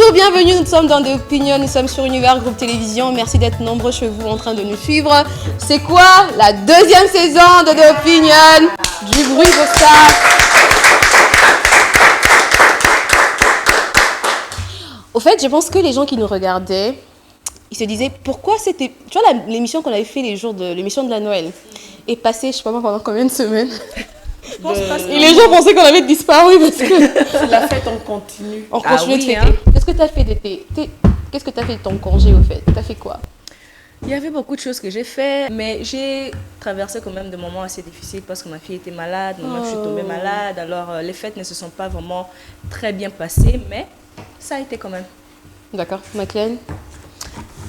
Bonjour, bienvenue, nous sommes dans The Opinion, nous sommes sur Univers Groupe Télévision. Merci d'être nombreux chez vous en train de nous suivre. C'est quoi la deuxième saison de The Opinion? Du bruit pour ça. Au fait, je pense que les gens qui nous regardaient, ils se disaient pourquoi c'était... Tu vois, l'émission qu'on avait fait l'émission de la Noël est passée, je sais pas moi, pendant combien de semaines? Et les gens pensaient qu'on avait disparu parce que... La fête, on continue. On continue de fêter. Hein. Qu'est-ce que tu as fait d'été? Qu'est-ce que tu as fait de ton congé au fait? Tu as fait quoi? Il y avait beaucoup de choses que j'ai fait, mais j'ai traversé quand même des moments assez difficiles parce que ma fille était malade, moi je suis tombée malade, alors les fêtes ne se sont pas vraiment très bien passées, mais ça a été quand même. D'accord. Maclean?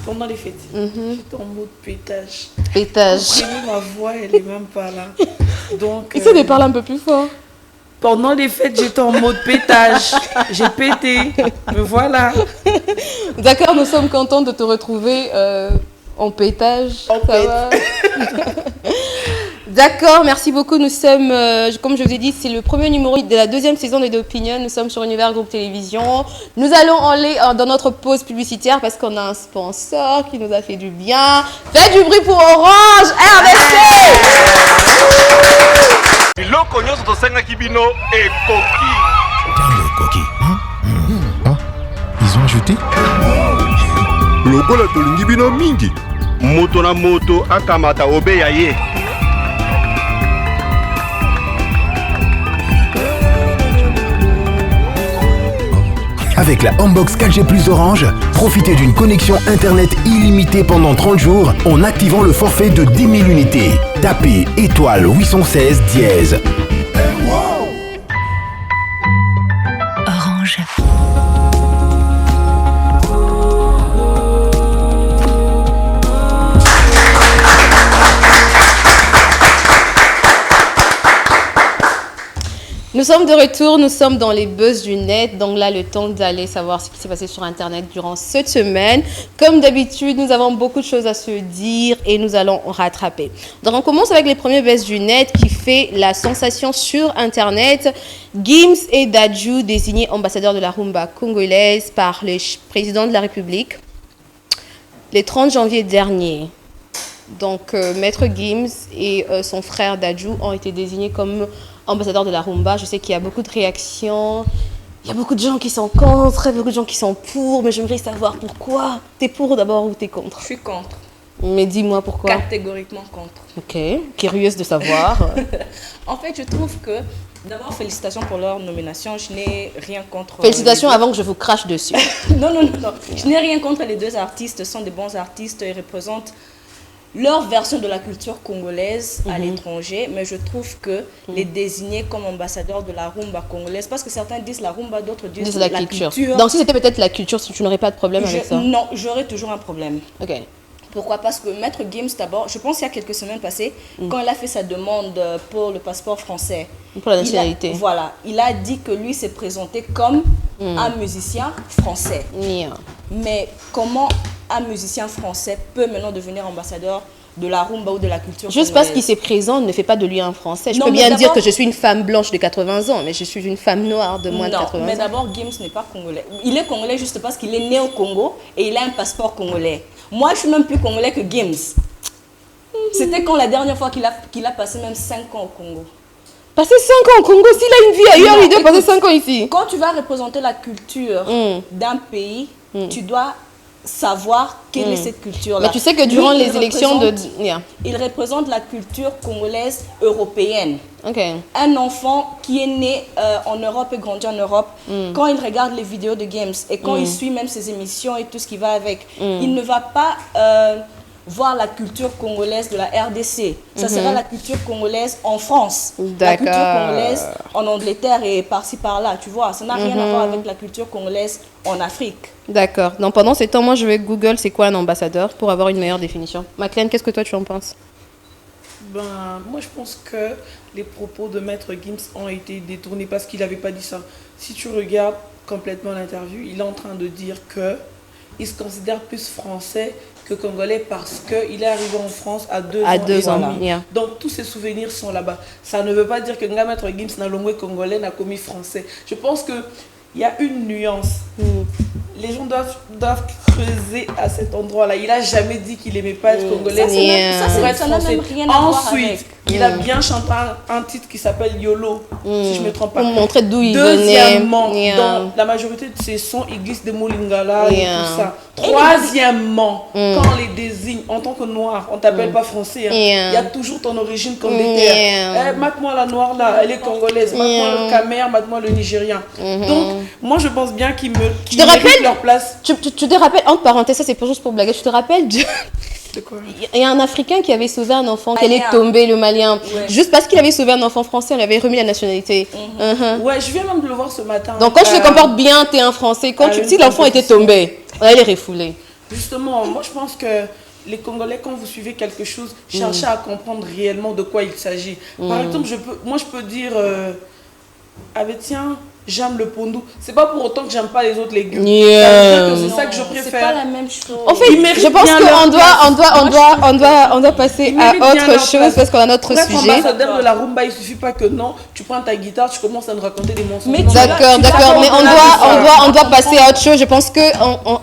Pendant les fêtes, j'étais en mode pétage. Pétage. Ma voix, elle est même pas là. Donc, essaie de parler un peu plus fort. Pendant les fêtes, j'étais en mode pétage. J'ai pété. Me voilà. D'accord, nous sommes contents de te retrouver en pétage. En va. D'accord, merci beaucoup. Nous sommes, comme je vous ai dit, c'est le premier numéro de la deuxième saison de The Opinion. Nous sommes sur Univers Groupe Télévision. Nous allons aller dans notre pause publicitaire parce qu'on a un sponsor qui nous a fait du bien. Faites du bruit pour Orange RDC. Biloko nyonso tosengaki bino ekoki. Ekoki. Ah, ils ont ajouté. Lokola tolingi bino mingi. Moto na moto akamata obeya ye. Avec la Homebox 4G Plus Orange, profitez d'une connexion Internet illimitée pendant 30 jours en activant le forfait de 10 000 unités. Tapez étoile 816 dièse. Orange. Nous sommes de retour, nous sommes dans les buzz du net, donc là le temps d'aller savoir ce qui s'est passé sur Internet durant cette semaine. Comme d'habitude, nous avons beaucoup de choses à se dire et nous allons rattraper. Donc on commence avec les premiers buzz du net qui fait la sensation sur Internet. Gims et Dadju désignés ambassadeurs de la rumba congolaise par le président de la République le 30 janvier dernier. Donc Maître Gims et son frère Dadju ont été désignés comme ambassadeur de la rumba. Je sais qu'il y a beaucoup de réactions, il y a beaucoup de gens qui sont contre, beaucoup de gens qui sont pour, mais j'aimerais savoir pourquoi. T'es pour d'abord ou t'es contre? Je suis contre. Mais dis-moi pourquoi. Catégoriquement contre. Ok, curieuse de savoir. En fait, je trouve que, d'abord, félicitations pour leur nomination. Je n'ai rien contre... Félicitations avant que je vous crache dessus. Non. Je n'ai rien contre les deux artistes. Ce sont des bons artistes. Ils représentent leur version de la culture congolaise à l'étranger, mais je trouve que les désigner comme ambassadeurs de la rumba congolaise, parce que certains disent la rumba, d'autres disent la culture. Donc si c'était peut-être la culture, tu n'aurais pas de problème avec ça? Non, j'aurais toujours un problème. Ok. Pourquoi? Parce que Maître Gims, d'abord, je pense qu'il y a quelques semaines passées, quand il a fait sa demande pour le passeport français. Pour la nationalité. Il a dit que lui s'est présenté comme un musicien français. Mais comment un musicien français peut maintenant devenir ambassadeur de la rumba ou de la culture juste parce qu'il s'est présent ne fait pas de lui un Français. Je peux bien dire que je suis une femme blanche de 80 ans, mais je suis une femme noire de moins de 80 ans. Mais d'abord, Gims n'est pas congolais. Il est congolais juste parce qu'il est né au Congo et il a un passeport congolais. Moi, je suis même plus congolais que Gims. C'était quand la dernière fois qu'il a passé même 5 ans au Congo. Passer 5 ans au Congo, s'il a une vie ailleurs, il doit passer 5 ans ici. Quand tu vas représenter la culture d'un pays, tu dois savoir quelle est cette culture-là. Mais tu sais que durant les élections il représente la culture congolaise européenne. Okay. Un enfant qui est né en Europe et grandi en Europe, quand il regarde les vidéos de Gims et quand il suit même ses émissions et tout ce qui va avec, il ne va pas voir la culture congolaise de la RDC. Ça sera la culture congolaise en France, la culture congolaise en Angleterre et par-ci par-là, tu vois. Ça n'a rien à voir avec la culture congolaise en Afrique. D'accord. Donc pendant ces temps, moi je vais Google c'est quoi un ambassadeur pour avoir une meilleure définition. Maclean, qu'est-ce que toi tu en penses? Moi je pense que les propos de Maître Gims ont été détournés parce qu'il n'avait pas dit ça. Si tu regardes complètement l'interview, il est en train de dire qu'il se considère plus français que congolais parce qu'il est arrivé en France à 2 ans. Donc tous ses souvenirs sont là-bas. Ça ne veut pas dire que Maître Gims n'a longé congolais, n'a commis français. Je pense qu'il y a une nuance. les gens doivent creuser à cet endroit-là. Il a jamais dit qu'il aimait pas être congolais. Ça n'a même rien à voir avec. Ensuite, il a bien chanté un titre qui s'appelle YOLO, si je me trompe pas. Pour montrer d'où il Deuxièmement, venait. dans la majorité de ses sons, il glisse des mots lingala et tout ça. Troisièmement, quand on les désigne en tant que noir, on t'appelle pas français. Il y a toujours ton origine comme des terres. Mate-moi la noire là, elle est congolaise. Mate-moi le Camer, mate-moi le Nigérian. Donc, moi je pense bien qu'ils méritent leur place. Tu te rappelles, entre parenthèses, ça c'est juste pour blaguer, tu te rappelles De quoi? Il y a un Africain qui avait sauvé un enfant, qui allait tomber, le Malien. Juste parce qu'il avait sauvé un enfant français, on lui avait remis la nationalité. Ouais, je viens même de le voir ce matin. Donc quand tu te comportes bien, t'es un Français. Si l'enfant était tombé, elle est refoulée. Justement, moi je pense que les Congolais, quand vous suivez quelque chose, cherchez à comprendre réellement de quoi il s'agit. Par exemple, je peux dire, tiens, j'aime le pondou. C'est pas pour autant que j'aime pas les autres légumes. C'est ça que je préfère. C'est pas la même chose. En fait, je pense qu'on doit passer à autre chose parce qu'on a notre sujet. Pour être ambassadeur de la rumba, il suffit pas que tu prends ta guitare, tu commences à nous raconter des mensonges. D'accord, mais on doit passer à autre chose. Je pense que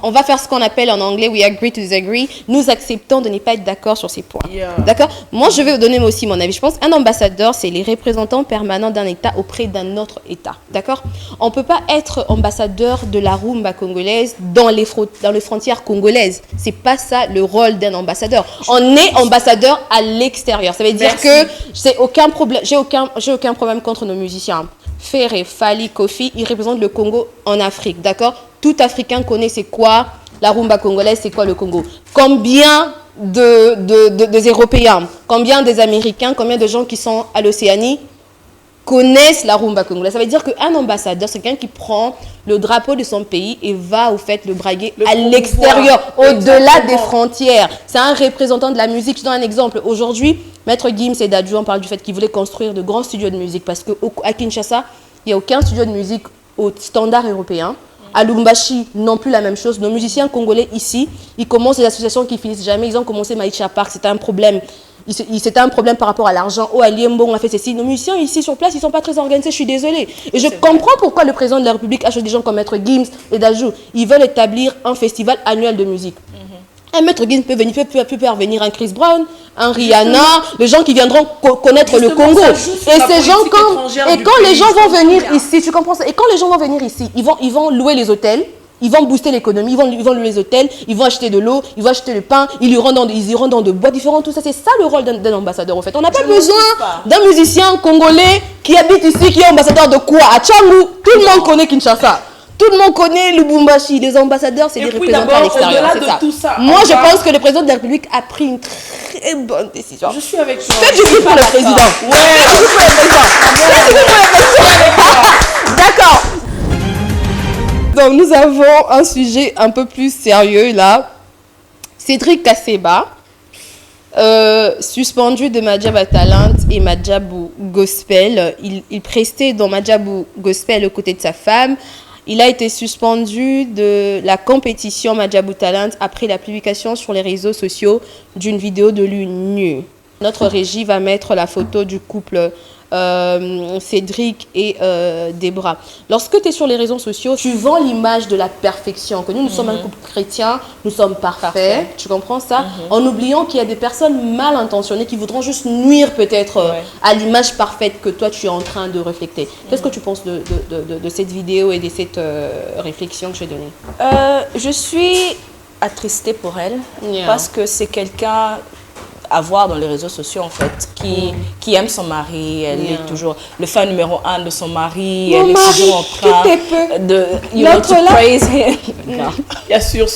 on va faire ce qu'on appelle en anglais we agree to disagree. Nous acceptons de ne pas être d'accord sur ces points. D'accord. Moi, je vais vous donner aussi mon avis. Je pense qu'un ambassadeur, c'est les représentants permanents d'un État auprès d'un autre État. D'accord. On ne peut pas être ambassadeur de la rumba congolaise dans les frontières congolaises. Ce n'est pas ça le rôle d'un ambassadeur. On est ambassadeur à l'extérieur. Ça veut dire que j'ai aucun problème contre nos musiciens. Ferré, Fali, Kofi, ils représentent le Congo en Afrique. D'accord. Tout Africain connaît c'est quoi la rumba congolaise, c'est quoi le Congo. Combien des Européens, combien des Américains, combien de gens qui sont à l'Océanie connaissent la rumba congolaise. Ça veut dire qu'un ambassadeur, c'est quelqu'un qui prend le drapeau de son pays et va au fait le braguer à l'extérieur, au-delà des frontières. C'est un représentant de la musique. Je donne un exemple. Aujourd'hui, Maître Gims et Dadju, on parle du fait qu'ils voulaient construire de grands studios de musique parce qu'à Kinshasa, il n'y a aucun studio de musique au standard européen. À Lubumbashi, non plus la même chose. Nos musiciens congolais ici, ils commencent des associations qui finissent jamais. Ils ont commencé Maïcha Park, c'était un problème. C'était un problème par rapport à l'argent. Oh, à Liembo, on a fait ceci. Nos musiciens ici sur place, ils ne sont pas très organisés, je suis désolée. Et je comprends pourquoi le président de la République a choisi des gens comme Maître Gims et Dadju. Ils veulent établir un festival annuel de musique. Un Maître Gims peut venir un Chris Brown, un Rihanna, les gens qui viendront connaître le Congo. Et ces gens, quand les gens vont venir ici, tu comprends ça? Et quand les gens vont venir ici, ils vont louer les hôtels. Ils vont booster l'économie, ils vont louer les hôtels, ils vont acheter de l'eau, ils vont acheter le pain, ils iront dans de bois différents, tout ça. C'est ça le rôle d'un ambassadeur en fait. On n'a pas besoin d'un musicien congolais qui habite ici, qui est ambassadeur de quoi? À Tchangou, tout le monde connaît Kinshasa. Tout le monde connaît Lubumbashi. Les ambassadeurs, c'est des représentants à l'extérieur. Moi, je pense que le président de la République a pris une très bonne décision. Je suis avec toi. Peut-être je suis pour le président. Ouais, je suis pour le président. D'accord. Donc, nous avons un sujet un peu plus sérieux là. Cédric Kasseba, suspendu de Madjaba Talent et Madjabou Gospel. Il prestait dans Madjabou Gospel aux côtés de sa femme. Il a été suspendu de la compétition Madjabou Talent après la publication sur les réseaux sociaux d'une vidéo de lui nue. Notre régie va mettre la photo du couple Cédric et Debra. Lorsque tu es sur les réseaux sociaux, tu vends l'image de la perfection, que nous sommes un couple chrétien, nous sommes parfaits, tu comprends ça? En oubliant qu'il y a des personnes mal intentionnées qui voudront juste nuire peut-être à l'image parfaite que toi tu es en train de refléter. Qu'est-ce que tu penses de cette vidéo et de cette réflexion que j'ai donnée? Je suis attristée pour elle parce que c'est quelqu'un à voir dans les réseaux sociaux en fait, qui aime son mari, elle est toujours le fan numéro 1 de son mari, elle est toujours en train de praise him. Bien sûr.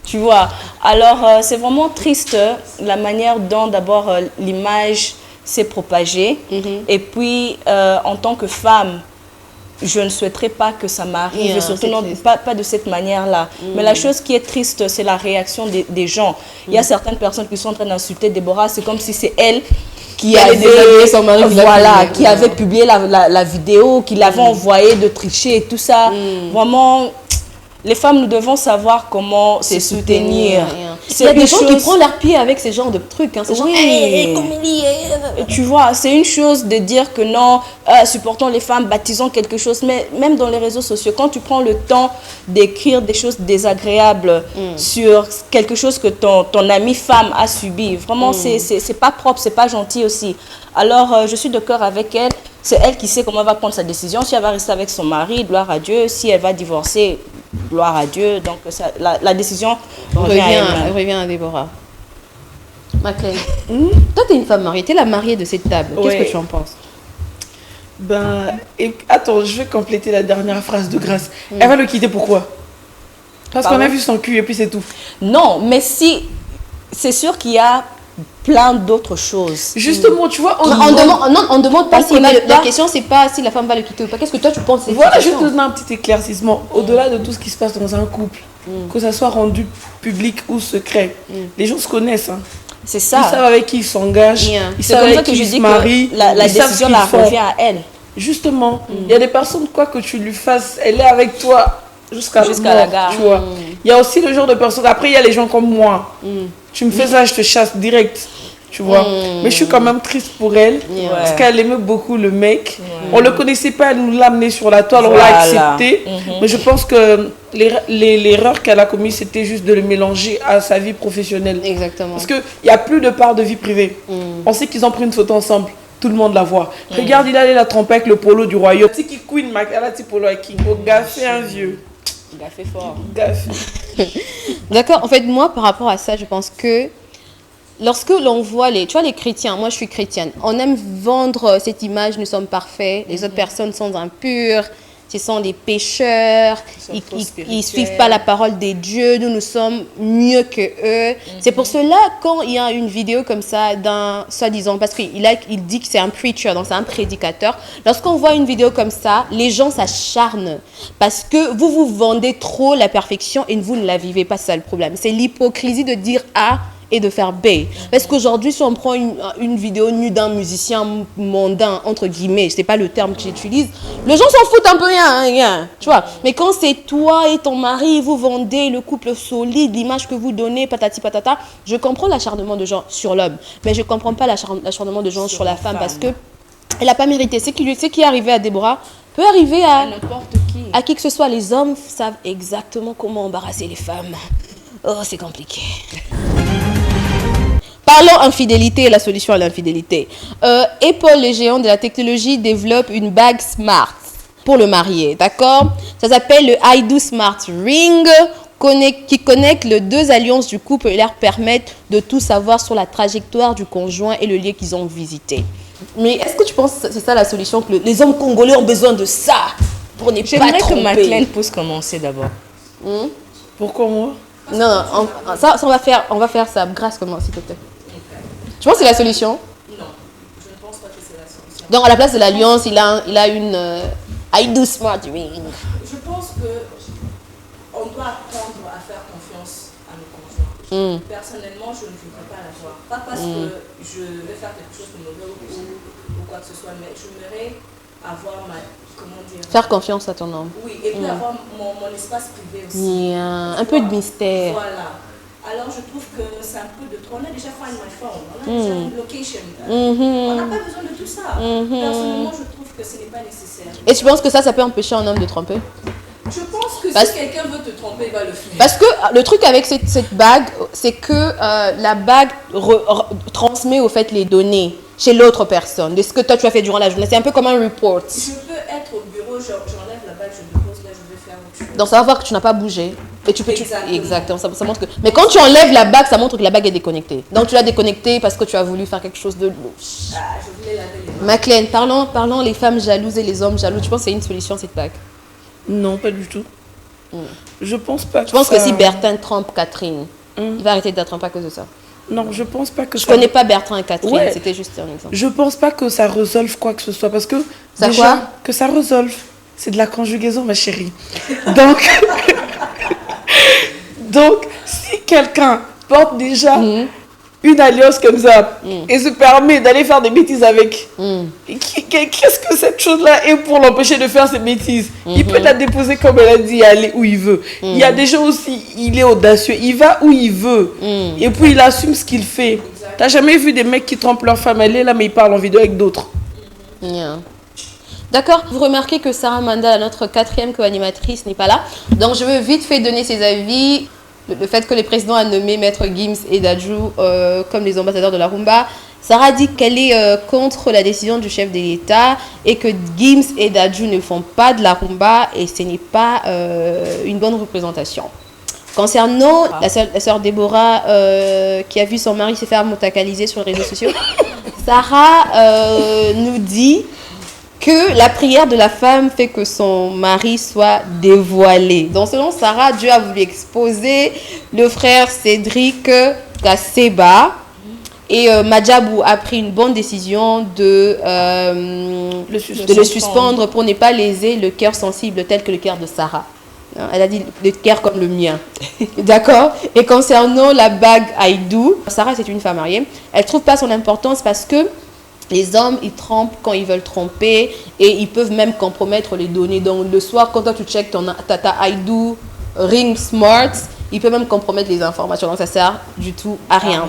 Tu vois, alors c'est vraiment triste la manière dont d'abord l'image s'est propagée et puis en tant que femme, je ne souhaiterais pas que ça m'arrive, et surtout pas de cette manière-là. Mais la chose qui est triste, c'est la réaction des gens. Il y a certaines personnes qui sont en train d'insulter Déborah, c'est comme si c'est elle qui avait, son mari, qui avait publié la vidéo, qui l'avait envoyée de tricher et tout ça. Vraiment, les femmes, nous devons savoir comment se soutenir. Il y a des gens qui prennent leur pied avec ces genres de trucs. Hein. Ces gens, Et tu vois, c'est une chose de dire que non, supportons les femmes, baptisons quelque chose, mais même dans les réseaux sociaux, quand tu prends le temps d'écrire des choses désagréables sur quelque chose que ton amie femme a subi, vraiment, c'est pas propre, c'est pas gentil aussi. Alors, je suis d'accord avec elle. C'est elle qui sait comment elle va prendre sa décision. Si elle va rester avec son mari, gloire à Dieu. Si elle va divorcer, gloire à Dieu. Donc, la décision revient à Déborah. Maclean, toi, tu es une femme mariée. Tu es la mariée de cette table. Qu'est-ce que tu en penses? Attends, je vais compléter la dernière phrase de grâce. Elle va le quitter pourquoi? Parce qu'on a vu son cul et puis c'est tout. Non, mais si... C'est sûr qu'il y a plein d'autres choses. Justement, tu vois, on demande pas si la question c'est pas si la femme va le quitter ou pas. Qu'est-ce que toi tu penses? Voilà, je te donne un petit éclaircissement. Au-delà de tout ce qui se passe dans un couple, que ça soit rendu public ou secret, les gens se connaissent. Hein. C'est ça. Ils savent avec qui ils s'engagent. Ils C'est savent comme ça avec que qui je ils se dis marient. que la décision la revient à elle. Justement, il y a des personnes, quoi que tu lui fasses, elle est avec toi jusqu'à la gare. Tu vois. Il y a aussi le genre de personnes. Après, il y a les gens comme moi. Tu me fais ça, je te chasse direct. Tu vois. Mais je suis quand même triste pour elle. Parce qu'elle aimait beaucoup le mec. On le connaissait pas, elle nous l'a amené sur la toile, on l'a accepté. Mais je pense que l'erreur qu'elle a commise, c'était juste de le mélanger à sa vie professionnelle. Exactement. Parce qu'il n'y a plus de part de vie privée. On sait qu'ils ont pris une photo ensemble. Tout le monde la voit. Regarde, il allait la tromper avec le polo du royaume. C'est qui Queen Mac, elle a dit polo avec King. Oh, gaffé un vieux. Gaffé fort. Gaffé. D'accord. En fait, moi, par rapport à ça, je pense que lorsque l'on voit tu vois, les chrétiens, moi je suis chrétienne, on aime vendre cette image, nous sommes parfaits, les autres personnes sont impures, ce sont des pécheurs, ils suivent pas la parole des dieux, nous sommes mieux que eux. C'est pour cela, quand il y a une vidéo comme ça, d'un soi-disant, parce qu'il dit que c'est un preacher, donc c'est un prédicateur, lorsqu'on voit une vidéo comme ça, les gens s'acharnent parce que vous vous vendez trop la perfection et vous ne la vivez pas, c'est ça le problème. C'est l'hypocrisie de dire A et de faire B. Parce qu'aujourd'hui, si on prend une vidéo nue d'un musicien mondain, entre guillemets, c'est pas le terme que j'utilise, les gens s'en foutent un peu rien, tu vois. Mais quand c'est toi et ton mari, vous vendez le couple solide, l'image que vous donnez, patati patata, je comprends l'acharnement de gens sur l'homme, mais je comprends pas l'acharnement de gens sur la femme, parce que elle n'a pas mérité. Ce qui est arrivé à Déborah peut arriver à n'importe qui. À qui que ce soit. Les hommes savent exactement comment embarrasser les femmes. Oh, c'est compliqué. Parlons infidélité et la solution à l'infidélité. Apple, les géants de la technologie, développe une bague smart pour le marié, d'accord? Ça s'appelle le iDo Smart Ring, qui connecte les deux alliances du couple et leur permettent de tout savoir sur la trajectoire du conjoint et le lieu qu'ils ont visité. Mais est-ce que tu penses que c'est ça la solution, que les hommes congolais ont besoin de ça pour ne pas tromper? J'aimerais que Maclean puisse commencer d'abord. Pourquoi moi? Non, ça on va faire ça. Grâce, comment, s'il te plaît? Tu penses que c'est la solution? Non, je ne pense pas que c'est la solution. Donc, à la place de l'alliance, il a une iDo Smart Ring. Je pense qu'on doit apprendre à faire confiance à nos conjoints. Personnellement, je ne voudrais pas l'avoir. Pas parce que je vais faire quelque chose de mauvais ou quoi que ce soit, mais j'aimerais avoir comment dire? Faire confiance à ton homme. Oui, et puis avoir mon espace privé aussi. Un peu de mystère. Voilà. Alors je trouve que c'est un peu de trop. On a déjà Find My Phone, on a déjà une location. On n'a pas besoin de tout ça. Personnellement, je trouve que ce n'est pas nécessaire. Et tu penses que ça peut empêcher un homme de tromper? Je pense que si quelqu'un veut te tromper, il va le faire. Parce que le truc avec cette bague, c'est que la bague transmet au fait les données chez l'autre personne, de ce que toi tu as fait durant la journée. C'est un peu comme un report. Je peux être au bureau, j'enlève la bague, je me pose là, je vais faire autre chose. Donc ça va voir que tu n'as pas bougé. Et tu peux, Exactement. Ça montre que... Mais quand tu enlèves la bague, ça montre que la bague est déconnectée. Donc tu l'as déconnectée parce que tu as voulu faire quelque chose de louche. Ah, je voulais laver les mains. Maclean, parlons les femmes jalouses et les hommes jaloux. Tu penses que c'est une solution, cette bague? Non, pas du tout. Je pense pas. Je pense que si Bertrand trompe Catherine, il va arrêter de la tromper à cause de ça. Non, je pense pas que je connais pas Bertrand et Catherine, c'était juste un exemple. Je pense pas que ça résolve quoi que ce soit, parce que ça déjà, quoi que ça résolve, c'est de la conjugaison, ma chérie. Donc si quelqu'un porte déjà une alliance comme ça et se permet d'aller faire des bêtises avec. Qu'est-ce que cette chose-là est pour l'empêcher de faire ses bêtises? Il peut la déposer comme elle a dit, aller où il veut. Il y a des gens aussi, il est audacieux, il va où il veut. Et puis il assume ce qu'il fait. T'as jamais vu des mecs qui trompent leur femme? Elle est là, mais ils parlent en vidéo avec d'autres. Yeah. D'accord, vous remarquez que Sarah Mandal, notre 4e co-animatrice, n'est pas là. Donc je veux vite fait donner ses avis. Le fait que le président a nommé Maître Gims et Dadju comme les ambassadeurs de la rumba. Sarah dit qu'elle est contre la décision du chef de l'État et que Gims et Dadju ne font pas de la rumba et ce n'est pas une bonne représentation. Concernant la sœur Déborah qui a vu son mari se faire motakaliser sur les réseaux sociaux, Sarah nous dit que la prière de la femme fait que son mari soit dévoilé. Donc selon Sarah, Dieu a voulu exposer le frère Cédric Kasseba et Madjabou a pris une bonne décision de le suspendre pour ne pas léser le cœur sensible tel que le cœur de Sarah. Elle a dit le cœur comme le mien. D'accord. Et concernant la bague Aïdou, Sarah c'est une femme mariée. Elle ne trouve pas son importance parce que les hommes, ils trompent quand ils veulent tromper et ils peuvent même compromettre les données. Donc, le soir, quand toi, tu checkes ta Aïdou Ring Smart, il peut même compromettre les informations. Donc, ça ne sert du tout à rien.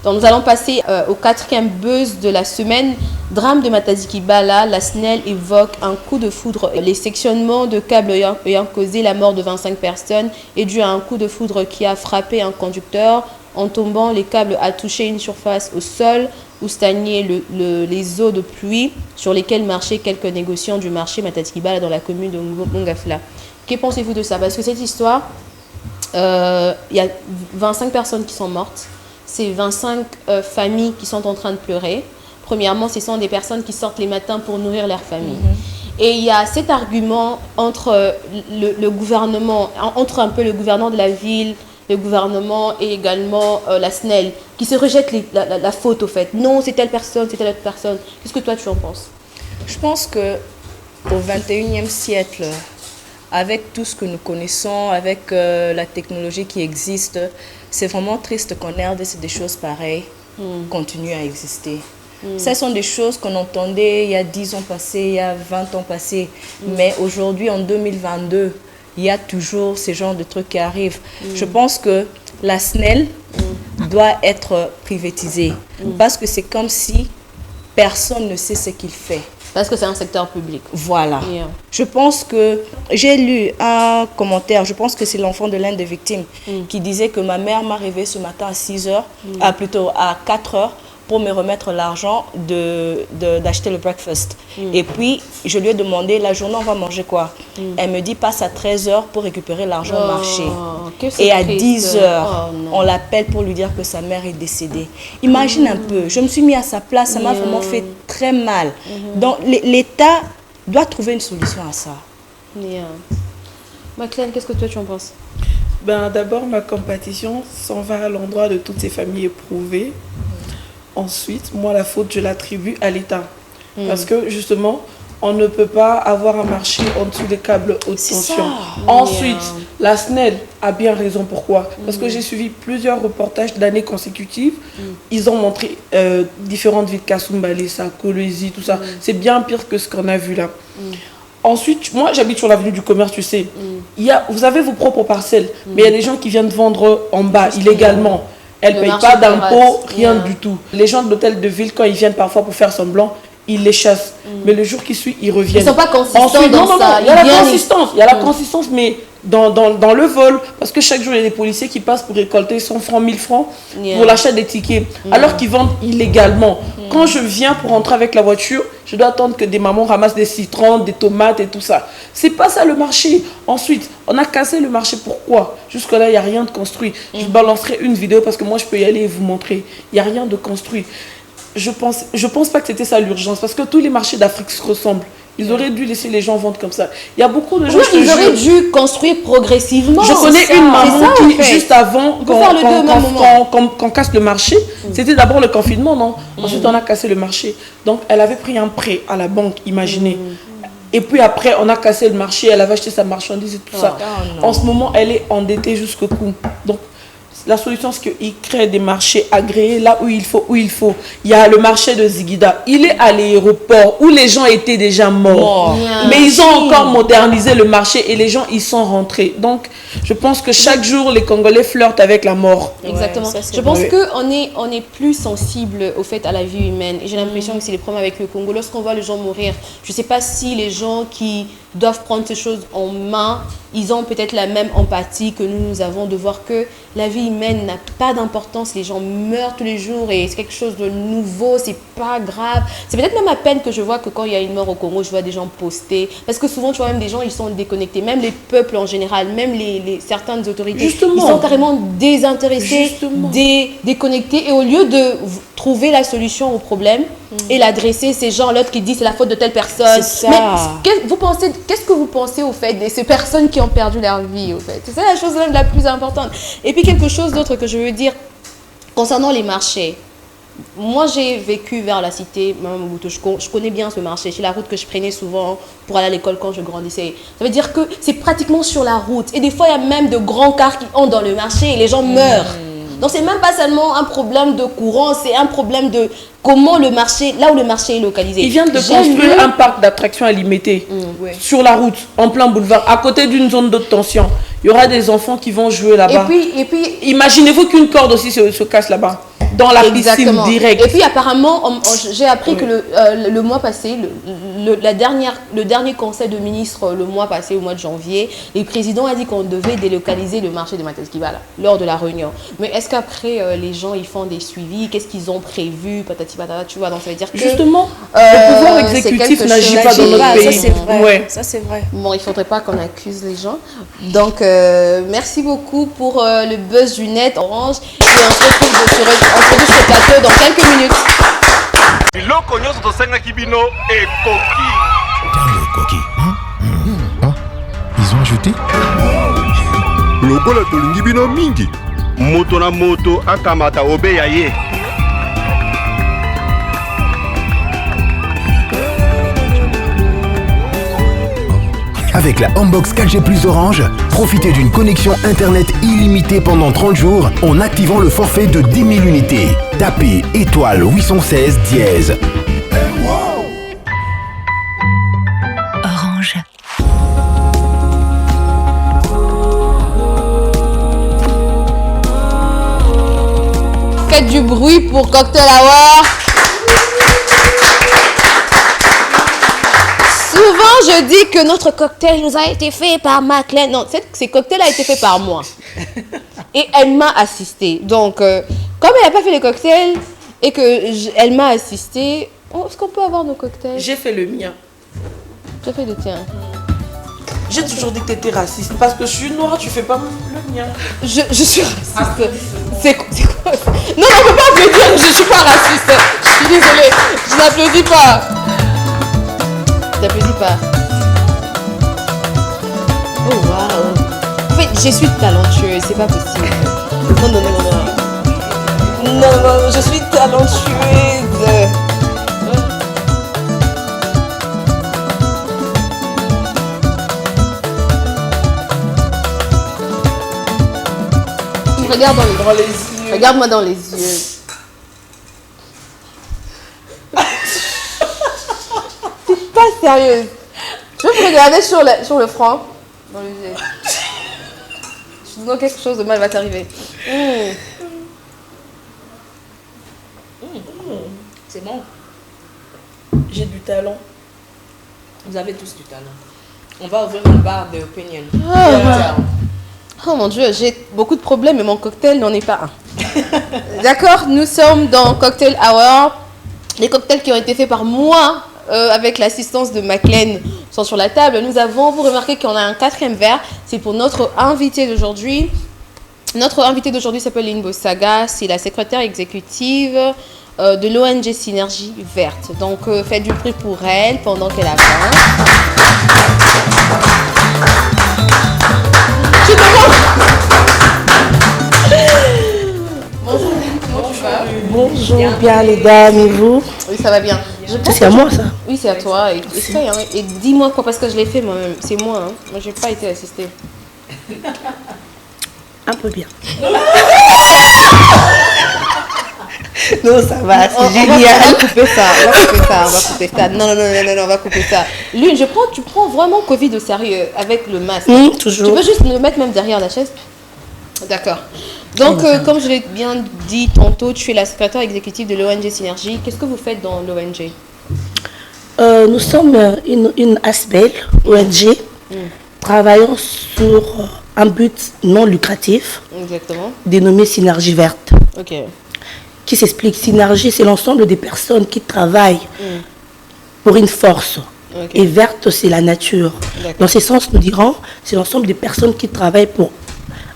Donc, nous allons passer au 4e buzz de la semaine. Drame de Mataziki Bala, la SNEL évoque un coup de foudre. Les sectionnements de câbles ayant causé la mort de 25 personnes est dû à un coup de foudre qui a frappé un conducteur. En tombant, les câbles a touché une surface au sol où stagnaient les eaux de pluie sur lesquelles marchaient quelques négociants du marché Mataziki-Bala dans la commune de Mongafla. Que pensez-vous de ça? Parce que cette histoire, il y a 25 personnes qui sont mortes. C'est 25 familles qui sont en train de pleurer. Premièrement, ce sont des personnes qui sortent les matins pour nourrir leur famille. Et il y a cet argument entre le gouvernement, entre un peu le gouvernement de la ville, le gouvernement et également la SNEL, qui se rejettent la faute au fait. Non, c'est telle personne, c'est telle autre personne. Qu'est-ce que toi tu en penses? Je pense qu'au XXIe siècle, avec tout ce que nous connaissons, avec la technologie qui existe, c'est vraiment triste qu'on RDC des choses pareilles continuent à exister. Ce sont des choses qu'on entendait il y a 10 ans passés, il y a 20 ans passés. Mais aujourd'hui, en 2022, il y a toujours ce genre de trucs qui arrivent. Je pense que la SNEL doit être privatisée parce que c'est comme si personne ne sait ce qu'il fait. Parce que c'est un secteur public. Voilà. Je pense que j'ai lu un commentaire, je pense que c'est l'enfant de l'une des victimes qui disait que ma mère m'a réveillée ce matin à 6 heures, plutôt à 4 heures, pour me remettre l'argent d'acheter le breakfast. Et puis, je lui ai demandé, la journée, on va manger quoi? Elle me dit, passe à 13 heures pour récupérer l'argent au marché. Et à 10 heures, on l'appelle pour lui dire que sa mère est décédée. Imagine un peu, je me suis mis à sa place, ça m'a vraiment fait très mal. Donc, l'État doit trouver une solution à ça. Maclean, qu'est-ce que toi tu en penses? D'abord, ma compassion s'en va à l'endroit de toutes ces familles éprouvées. Ensuite, moi, la faute, je l'attribue à l'État. Parce que, justement, on ne peut pas avoir un marché en dessous des câbles haute tension. Ensuite, la SNEL a bien raison. Pourquoi? Parce que j'ai suivi plusieurs reportages d'années consécutives. Ils ont montré différentes villes, Kasumbalesa, Kolwezi, tout ça. C'est bien pire que ce qu'on a vu là. Ensuite, moi, j'habite sur l'avenue du commerce, tu sais. Vous avez vos propres parcelles, mais il y a des gens qui viennent vendre en bas, illégalement. Elles ne payent pas d'impôts, rien du tout. Les gens de l'hôtel de ville, quand ils viennent parfois pour faire semblant, ils les chassent. Mais le jour qui suit, ils reviennent. Ils ne sont pas consistants dans ça. Il y a la consistance. Il y a la consistance, mais dans le vol. Parce que chaque jour, il y a des policiers qui passent pour récolter 100 francs, 1000 francs pour l'achat des tickets. Alors qu'ils vendent illégalement. Quand je viens pour rentrer avec la voiture, je dois attendre que des mamans ramassent des citrons, des tomates et tout ça. C'est pas ça le marché. Ensuite, on a cassé le marché. Pourquoi? Jusque-là, il n'y a rien de construit. Je balancerai une vidéo parce que moi, je peux y aller et vous montrer. Il n'y a rien de construit. Je pense pas que c'était ça l'urgence. Parce que tous les marchés d'Afrique se ressemblent. Ils auraient dû laisser les gens vendre comme ça. Il y a beaucoup de gens qui ils auraient dû construire progressivement. Je connais une maman qui, juste avant qu'on casse le marché, c'était d'abord le confinement, non? Ensuite, on a cassé le marché. Donc, elle avait pris un prêt à la banque, imaginez. Et puis après, on a cassé le marché, elle avait acheté sa marchandise et tout ça. En ce moment, elle est endettée jusqu'au cou. Donc, La solution, c'est qu'ils créent des marchés agréés là où il faut. Il y a le marché de Ziguida. Il est à l'aéroport où les gens étaient déjà morts. Mais ils ont encore modernisé le marché et les gens y sont rentrés. Donc, je pense que chaque jour, les Congolais flirtent avec la mort. Exactement. Ça, je pense qu'on est plus sensible au fait à la vie humaine. Et j'ai l'impression que c'est les problèmes avec le Congo. Lorsqu'on voit les gens mourir, je ne sais pas si les gens qui doivent prendre ces choses en main, ils ont peut-être la même empathie que nous avons de voir que la vie humaine n'a pas d'importance. Les gens meurent tous les jours et c'est quelque chose de nouveau, c'est pas grave. C'est peut-être même à peine que je vois que quand il y a une mort au Congo, je vois des gens poster. Parce que souvent, tu vois, même des gens, ils sont déconnectés. Même les peuples en général, même certaines autorités, ils sont carrément désintéressés, déconnectés. Et au lieu de trouver la solution au problème et l'adresser, ces gens, l'autre qui dit c'est la faute de telle personne. C'est ça. Mais qu'est-ce que vous pensez au fait de ces personnes qui ont perdu leur vie au fait? C'est ça la chose la plus importante. Et puis quelque chose d'autre que je veux dire concernant les marchés. Moi, j'ai vécu vers la cité, je connais bien ce marché. C'est la route que je prenais souvent pour aller à l'école quand je grandissais. Ça veut dire que c'est pratiquement sur la route. Et des fois, il y a même de grands cars qui entrent dans le marché et les gens meurent. Donc, c'est même pas seulement un problème de courant, c'est un problème de comment le marché, là où le marché est localisé. Ils viennent de construire un parc d'attractions illimité sur la route, en plein boulevard, à côté d'une zone de tension. Il y aura des enfants qui vont jouer là-bas. Et puis imaginez-vous qu'une corde aussi se casse là-bas, dans la piscine directe. Et puis apparemment, j'ai appris que le mois passé, le dernier conseil de ministres le mois passé, au mois de janvier, le président a dit qu'on devait délocaliser le marché de Matezkiba lors de la réunion. Mais est-ce qu'après, les gens ils font des suivis? Qu'est-ce qu'ils ont prévu? Patati patata, tu vois, donc ça veut dire que... Justement, le pouvoir exécutif n'agit pas dans notre pays. Ça, c'est vrai. Ouais. Ça, c'est vrai. Bon, il ne faudrait pas qu'on accuse les gens. Donc, merci beaucoup pour le buzz du net Orange. Et on se retrouve sur le plateau dans quelques minutes. biloko nyonso tosengaki bino ekoki. Coquille. Ah, ils ont ajouté lokola tolingi bino mingi moto na moto akamata obeya ye. Avec la Homebox 4G Plus Orange, profitez d'une connexion Internet illimitée pendant 30 jours en activant le forfait de 10 000 unités. Tapez étoile 816 dièse. Orange. Faites du bruit pour Cocktail Hour. Souvent, je dis que notre cocktail nous a été fait par Maclean. Non, ce cocktail a été fait par moi. Et elle m'a assisté. Donc, comme elle n'a pas fait les cocktails et qu'elle m'a assisté, est-ce qu'on peut avoir nos cocktails? J'ai fait le mien. J'ai fait le tien. J'ai toujours dit que tu étais raciste. Parce que je suis noire, tu fais pas le mien. Je suis raciste. C'est quoi? Non, on ne peut pas applaudir. Je ne suis pas raciste. Je suis désolée. Je n'applaudis pas. T'applaudis pas. Oh waouh. En fait, je suis talentueuse, c'est pas possible. Non, je suis talentueuse. Regarde dans les yeux. Regarde-moi dans les yeux. Pas sérieuse. Je vais te regarder sur le front. Dans les yeux. Je te dis quelque chose de mal va t'arriver. C'est bon. J'ai du talent. Vous avez tous du talent. On va ouvrir un bar de opinion. Oh mon Dieu, j'ai beaucoup de problèmes et mon cocktail n'en est pas un. D'accord, nous sommes dans Cocktail Hour. Les cocktails qui ont été faits par moi avec l'assistance de Maclean sont sur la table. Vous remarquez qu'on a un 4e verre. C'est pour notre invité d'aujourd'hui. Notre invité d'aujourd'hui s'appelle Lynn Bosaga. C'est la secrétaire exécutive de l'ONG Synergie Verte. Donc, faites du bruit pour elle pendant qu'elle a faim. Je te Bonjour, comment tu vas? Bonjour, bien les dames, et vous? Oui, ça va bien. C'est à moi ça? Oui, c'est à toi. Essaye, hein. Et dis-moi quoi, parce que je l'ai fait moi-même. C'est moi, hein. Moi, j'ai pas été assistée. Un peu bien. Non, ça va, c'est génial. On va couper ça. Non, on va couper ça. Lune, tu prends vraiment Covid au sérieux avec le masque. Toujours. Tu peux juste le mettre même derrière la chaise? D'accord. Donc, comme je l'ai bien dit tantôt, tu es la secrétaire exécutive de l'ONG Synergie. Qu'est-ce que vous faites dans l'ONG? Nous sommes une ASBEL, ONG, travaillant sur un but non lucratif, Exactement. dénommé Synergie Verte. Ok. Qui s'explique, Synergie, c'est l'ensemble des personnes qui travaillent pour une force. Ok. Et Verte, c'est la nature. D'accord. Dans ce sens, nous dirons, c'est l'ensemble des personnes qui travaillent pour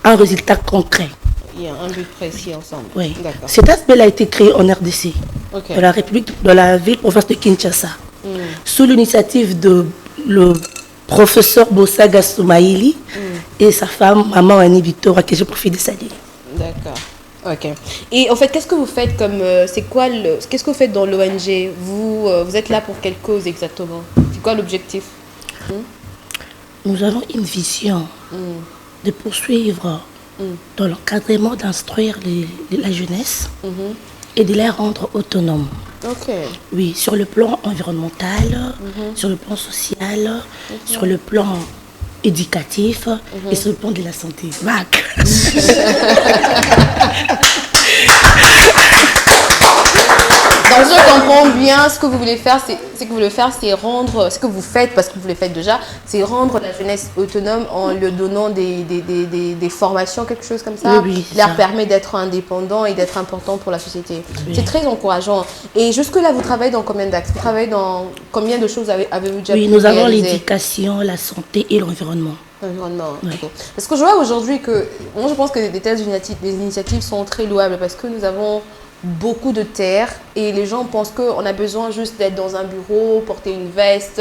un résultat concret. Il y a un but précis ensemble. Oui. D'accord. Cet ASBEL a été créé en RDC, Ok. dans la République, dans la ville-province de Kinshasa, sous l'initiative de le professeur Bossaga Soumaïli et sa femme, maman Annie Victor, que je profite de saluer. D'accord. Ok. Et en fait, qu'est-ce que vous faites qu'est-ce que vous faites dans l'ONG? Vous êtes là pour quelle cause exactement? C'est quoi l'objectif? Nous avons une vision de poursuivre dans l'encadrement, d'instruire la jeunesse et de les rendre autonomes. Ok. Oui, sur le plan environnemental, sur le plan social, sur le plan éducatif et sur le plan de la santé. Mac. Donc je comprends bien ce que vous voulez faire, c'est rendre, ce que vous faites, parce que vous le faites déjà, c'est rendre la jeunesse autonome en leur donnant des formations, quelque chose comme ça, Oui, leur ça. permet d'être indépendant et d'être important pour la société. Oui. C'est très encourageant. Et jusque-là, vous travaillez dans combien d'axes? Vous travaillez dans combien de choses avez-vous déjà Oui, pu nous avons réaliser? l'éducation, la santé et l'environnement. Environnement. Oui. Okay. Parce que je vois aujourd'hui que, moi je pense que des telles initiatives sont très louables parce que nous avons beaucoup de terre et les gens pensent qu'on a besoin juste d'être dans un bureau, porter une veste,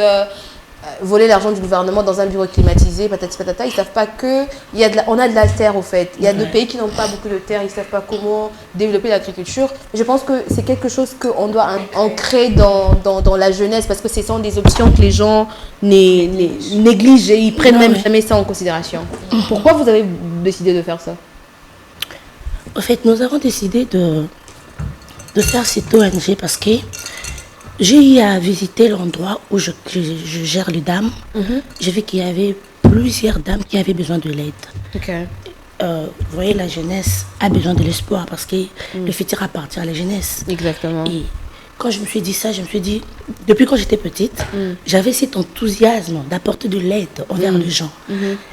voler l'argent du gouvernement dans un bureau climatisé, patati patata. Ils ne savent pas qu'on a de la terre au fait. Il y a des pays qui n'ont pas beaucoup de terre, ils ne savent pas comment développer l'agriculture. Je pense que c'est quelque chose qu'on doit ancrer dans la jeunesse parce que ce sont des options que les gens négligent et ils ne prennent même jamais ça en considération. Pourquoi vous avez décidé de faire ça? En fait, nous avons décidé de faire cette ONG parce que j'ai eu à visiter l'endroit où je gère les dames. J'ai vu qu'il y avait plusieurs dames qui avaient besoin de l'aide. Okay. Vous voyez, la jeunesse a besoin de l'espoir parce que le futur appartient à la jeunesse. Exactement. Et quand je me suis dit ça, je me suis dit, depuis quand j'étais petite, j'avais cet enthousiasme d'apporter de l'aide envers les gens.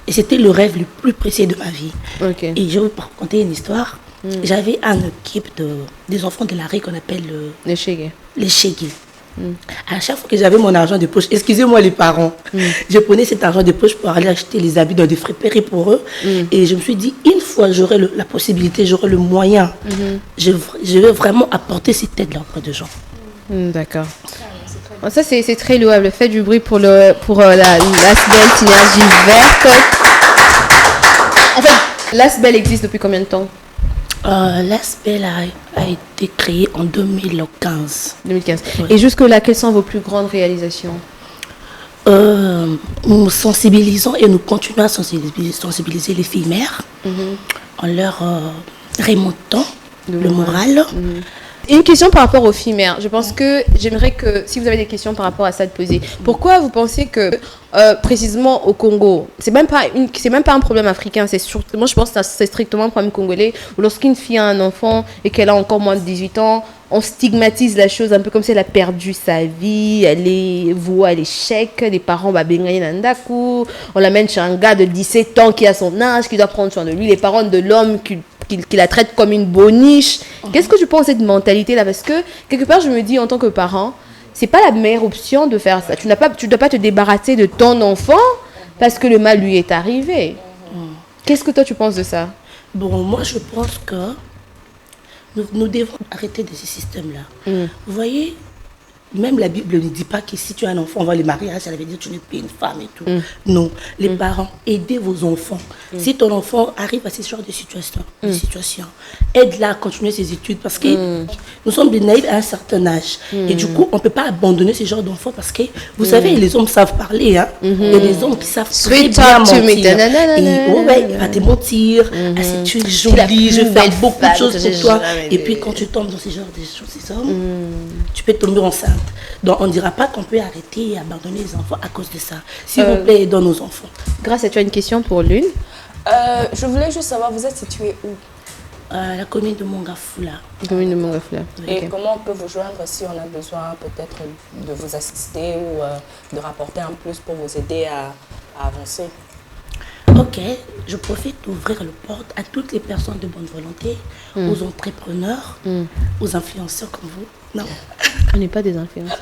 Et c'était le rêve le plus précieux de ma vie. Okay. Et je vais vous raconter une histoire. J'avais une équipe des enfants de la rue qu'on appelle les Chégués. Les Chégués. À chaque fois que j'avais mon argent de poche, excusez-moi les parents, je prenais cet argent de poche pour aller acheter les habits dans des friperies pour eux. Et je me suis dit, une fois j'aurai la possibilité, j'aurai le moyen, je vais vraiment apporter cette aide-là auprès de gens. D'accord. Bon, ça c'est très louable. Faites du bruit pour l'ASBEL Synergie Verte. En fait, l'ASBEL existe depuis combien de temps? L'ASBEL a été créé en 2015. 2015. Ouais. Et jusque-là, quelles sont vos plus grandes réalisations? Nous sensibilisons et nous continuons à sensibiliser les filles mères en leur remontant le moral. Une question par rapport aux filles mères. Je pense que j'aimerais que, si vous avez des questions par rapport à ça, de poser. Pourquoi vous pensez que, précisément au Congo, c'est même pas un problème africain, moi je pense que c'est strictement un problème congolais, où lorsqu'une fille a un enfant et qu'elle a encore moins de 18 ans, on stigmatise la chose un peu comme si elle a perdu sa vie, elle est vouée à l'échec, les parents on l'amène chez un gars de 17 ans qui a son âge, qui doit prendre soin de lui, les parents de l'homme qui la traite comme une boniche. Qu'est-ce que tu penses de cette mentalité-là? Parce que, quelque part, je me dis, en tant que parent, c'est pas la meilleure option de faire ça. Tu dois pas te débarrasser de ton enfant parce que le mal lui est arrivé. Qu'est-ce que toi, tu penses de ça? Bon, moi, je pense que nous devons arrêter de ce système-là. Vous voyez, même la Bible ne dit pas que si tu as un enfant, on va le mariage, ça veut dire que tu n'es pas une femme et tout. Non, les parents, aidez vos enfants. Si ton enfant arrive à ce genre de situation, aide-la à continuer ses études parce que nous sommes des naïfs à un certain âge. Et du coup, on ne peut pas abandonner ce genre d'enfants parce que, vous savez, les hommes savent parler. Hein. Il y a des hommes qui savent très bien mentir. Il va te mentir, tu es jolie, je fais beaucoup de choses pour toi. Et puis quand tu tombes dans ce genre de choses, ces hommes, tu peux tomber enceinte. Donc on ne dira pas qu'on peut arrêter et abandonner les enfants à cause de ça. S'il vous plaît, aidons nos enfants. Grâce à tu as une question pour Lune. Je voulais juste savoir, vous êtes situé où? La commune de Mongafula. Commune de Mongafula. Et comment on peut vous joindre si on a besoin peut-être de vous assister ou de rapporter un plus pour vous aider à avancer? Ok, je profite d'ouvrir le porte à toutes les personnes de bonne volonté, aux entrepreneurs, aux influenceurs comme vous. Non. On n'est pas des influenceurs.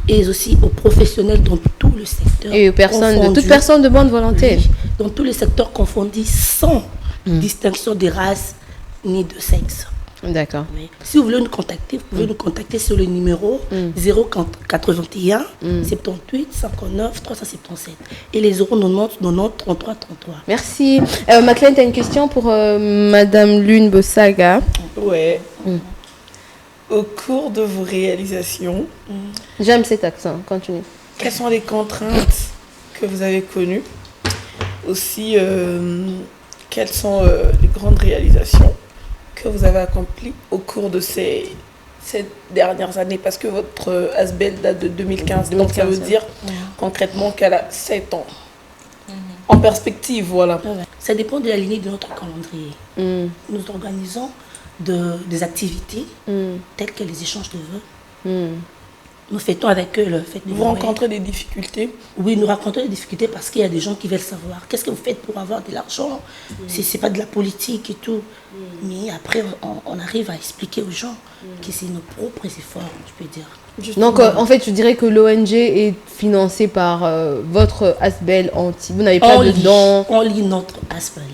Et aussi aux professionnels dans tout le secteur. Et aux personnes, de toute personne de bonne volonté. Oui, dans tous les secteurs confondus, sans distinction de race ni de sexe. D'accord. Oui. Si vous voulez nous contacter, vous pouvez nous contacter sur le numéro 081 78 59 377 et les 090 90 33 33. Merci. Maclean, tu as une question pour Madame Lune Bossaga? Ouais. Au cours de vos réalisations, j'aime cet accent. Continue. Quelles sont les contraintes que vous avez connues? Aussi, quelles sont les grandes réalisations que vous avez accomplies au cours de ces dernières années? Parce que votre Asbel date de 2015, donc ça veut dire concrètement qu'elle a 7 ans. En perspective, voilà. Ça dépend de la lignée de notre calendrier. Nous organisons des activités telles que les échanges de vœux. Nous fêtons avec eux le fête de Vous rencontrez des difficultés? Oui, nous rencontrons des difficultés parce qu'il y a des gens qui veulent savoir qu'est-ce que vous faites pour avoir de l'argent. C'est pas de la politique et tout. Mais après, on arrive à expliquer aux gens que c'est nos propres efforts, je peux dire. Justement. Donc, en fait, je dirais que l'ONG est financée par votre Asbel Anti. Vous n'avez pas de dons. On lit notre Asbel.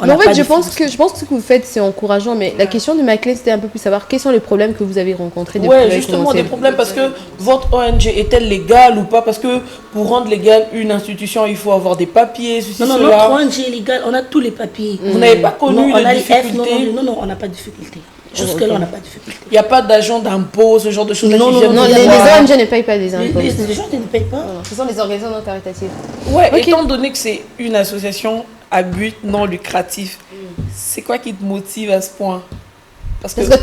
Mais en fait, je pense que ce que vous faites, c'est encourageant. Mais la question de Maclean, c'était un peu plus savoir quels sont les problèmes que vous avez rencontrés. Oui, justement, des problèmes parce que votre ONG est-elle légale ou pas? Parce que pour rendre légale une institution, il faut avoir des papiers. Non, notre ONG est légale, on a tous les papiers. Vous n'avez pas connu de difficultés? Non, on n'a pas de difficulté. Jusque-là, on n'a pas de difficulté. Il n'y a pas d'agent d'impôt, ce genre de choses? Non, les ONG ne payent pas des impôts. Les gens ne payent pas. Ce sont les organisations non caritatives. Ouais, étant donné que c'est une association à but non lucratif, c'est quoi qui te motive à ce point? Parce que tu n'as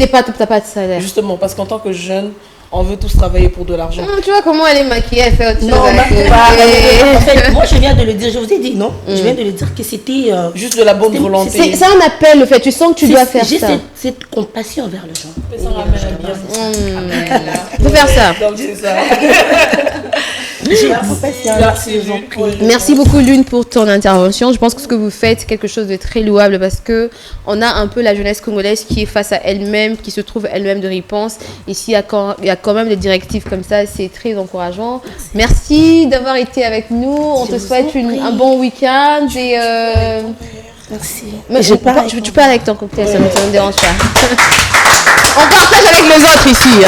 pas de salaire. Justement, parce qu'en tant que jeune, on veut tous travailler pour de l'argent. Tu vois comment elle est maquillée, elle fait autre chose. Non, en fait, moi je viens de le dire, je vous ai dit, non? Je viens de le dire que c'était... juste de la bonne volonté. C'est un appel, le fait, tu sens que tu dois faire ça. J'ai cette compassion envers les gens. Il faut faire ça. Donc c'est ça. Merci beaucoup Lune pour ton intervention. Je pense que ce que vous faites c'est quelque chose de très louable parce que on a un peu la jeunesse congolaise qui est face à elle-même, qui se trouve elle-même de réponse. Ici il y a quand même des directives comme ça, c'est très encourageant. Merci d'avoir été avec nous. On te souhaite un bon week-end et merci. Mais tu parles avec ton cocktail, ça ne me dérange pas. On partage avec les autres ici.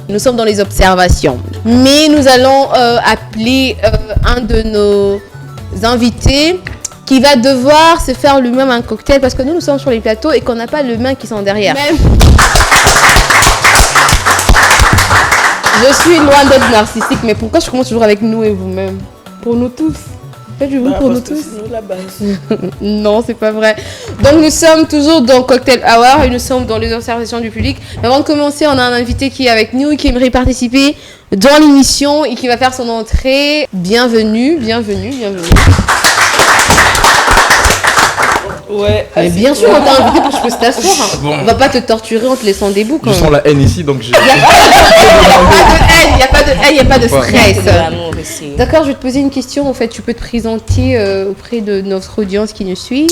Nous sommes dans les observations. Mais nous allons appeler un de nos invités qui va devoir se faire lui-même un cocktail parce que nous sommes sur les plateaux et qu'on n'a pas le main qui sont derrière. Je suis loin d'être narcissique, mais pourquoi je commence toujours avec nous et vous-même? Pour nous tous. Faites-vous pour nous tous. C'est nous la base. Non, c'est pas vrai. Donc nous sommes toujours dans Cocktail Hour et nous sommes dans les observations du public. Mais avant de commencer, on a un invité qui est avec nous et qui aimerait participer dans l'émission et qui va faire son entrée. Bienvenue. Ouais. Mais bien sûr, on t'a invité pour que je puisse t'asseoir. Bon. On va pas te torturer en te laissant debout. Je sens la haine ici, donc je... Il n'y a pas de stress. D'accord, je vais te poser une question. En fait, tu peux te présenter auprès de notre audience qui nous suit.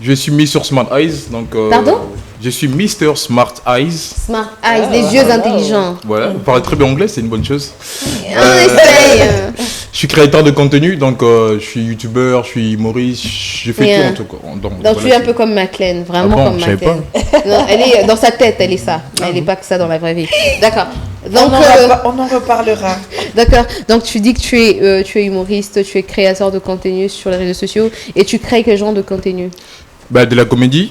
Je suis Mr. Smart Eyes, donc... Pardon? Je suis Mr. Smart Eyes. Smart Eyes, les yeux intelligents. Voilà, vous parlez très bien anglais, c'est une bonne chose. On essaye. Je suis créateur de contenu, donc je suis youtubeur, je suis humoriste, je fais tout en tout cas. Donc voilà, tu es un peu comme Maclean, vraiment bon, comme je savais Maclean. Non, elle est dans sa tête, elle est ça. Elle n'est pas que ça dans la vraie vie. D'accord. Donc, On en reparlera. d'accord. Donc tu dis que tu es humoriste, tu es créateur de contenu sur les réseaux sociaux et tu crées quel genre de contenu? Bah, de la comédie,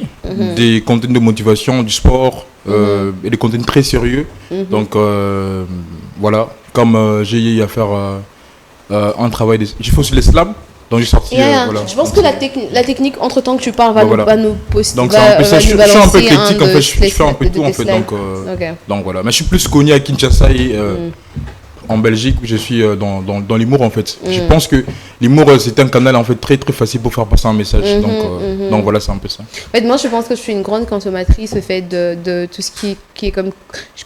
des contenus de motivation, du sport et des contenus très sérieux. Donc voilà, comme j'ai eu à faire un travail, j'ai fait aussi les slams, donc j'ai sorti. Voilà. Je pense que la technique, entre temps que tu parles, va nous poster. Donc c'est un peu ça, je suis un peu critique en fait, je fais un peu tout en fait. Donc voilà, mais je suis plus connu à Kinshasa et en Belgique où je suis dans l'humour en fait. Je pense que l'humour c'est un canal en fait très très facile pour faire passer un message. Donc voilà, c'est un peu ça. En fait, moi je pense que je suis une grande consommatrice au fait de tout ce qui est comme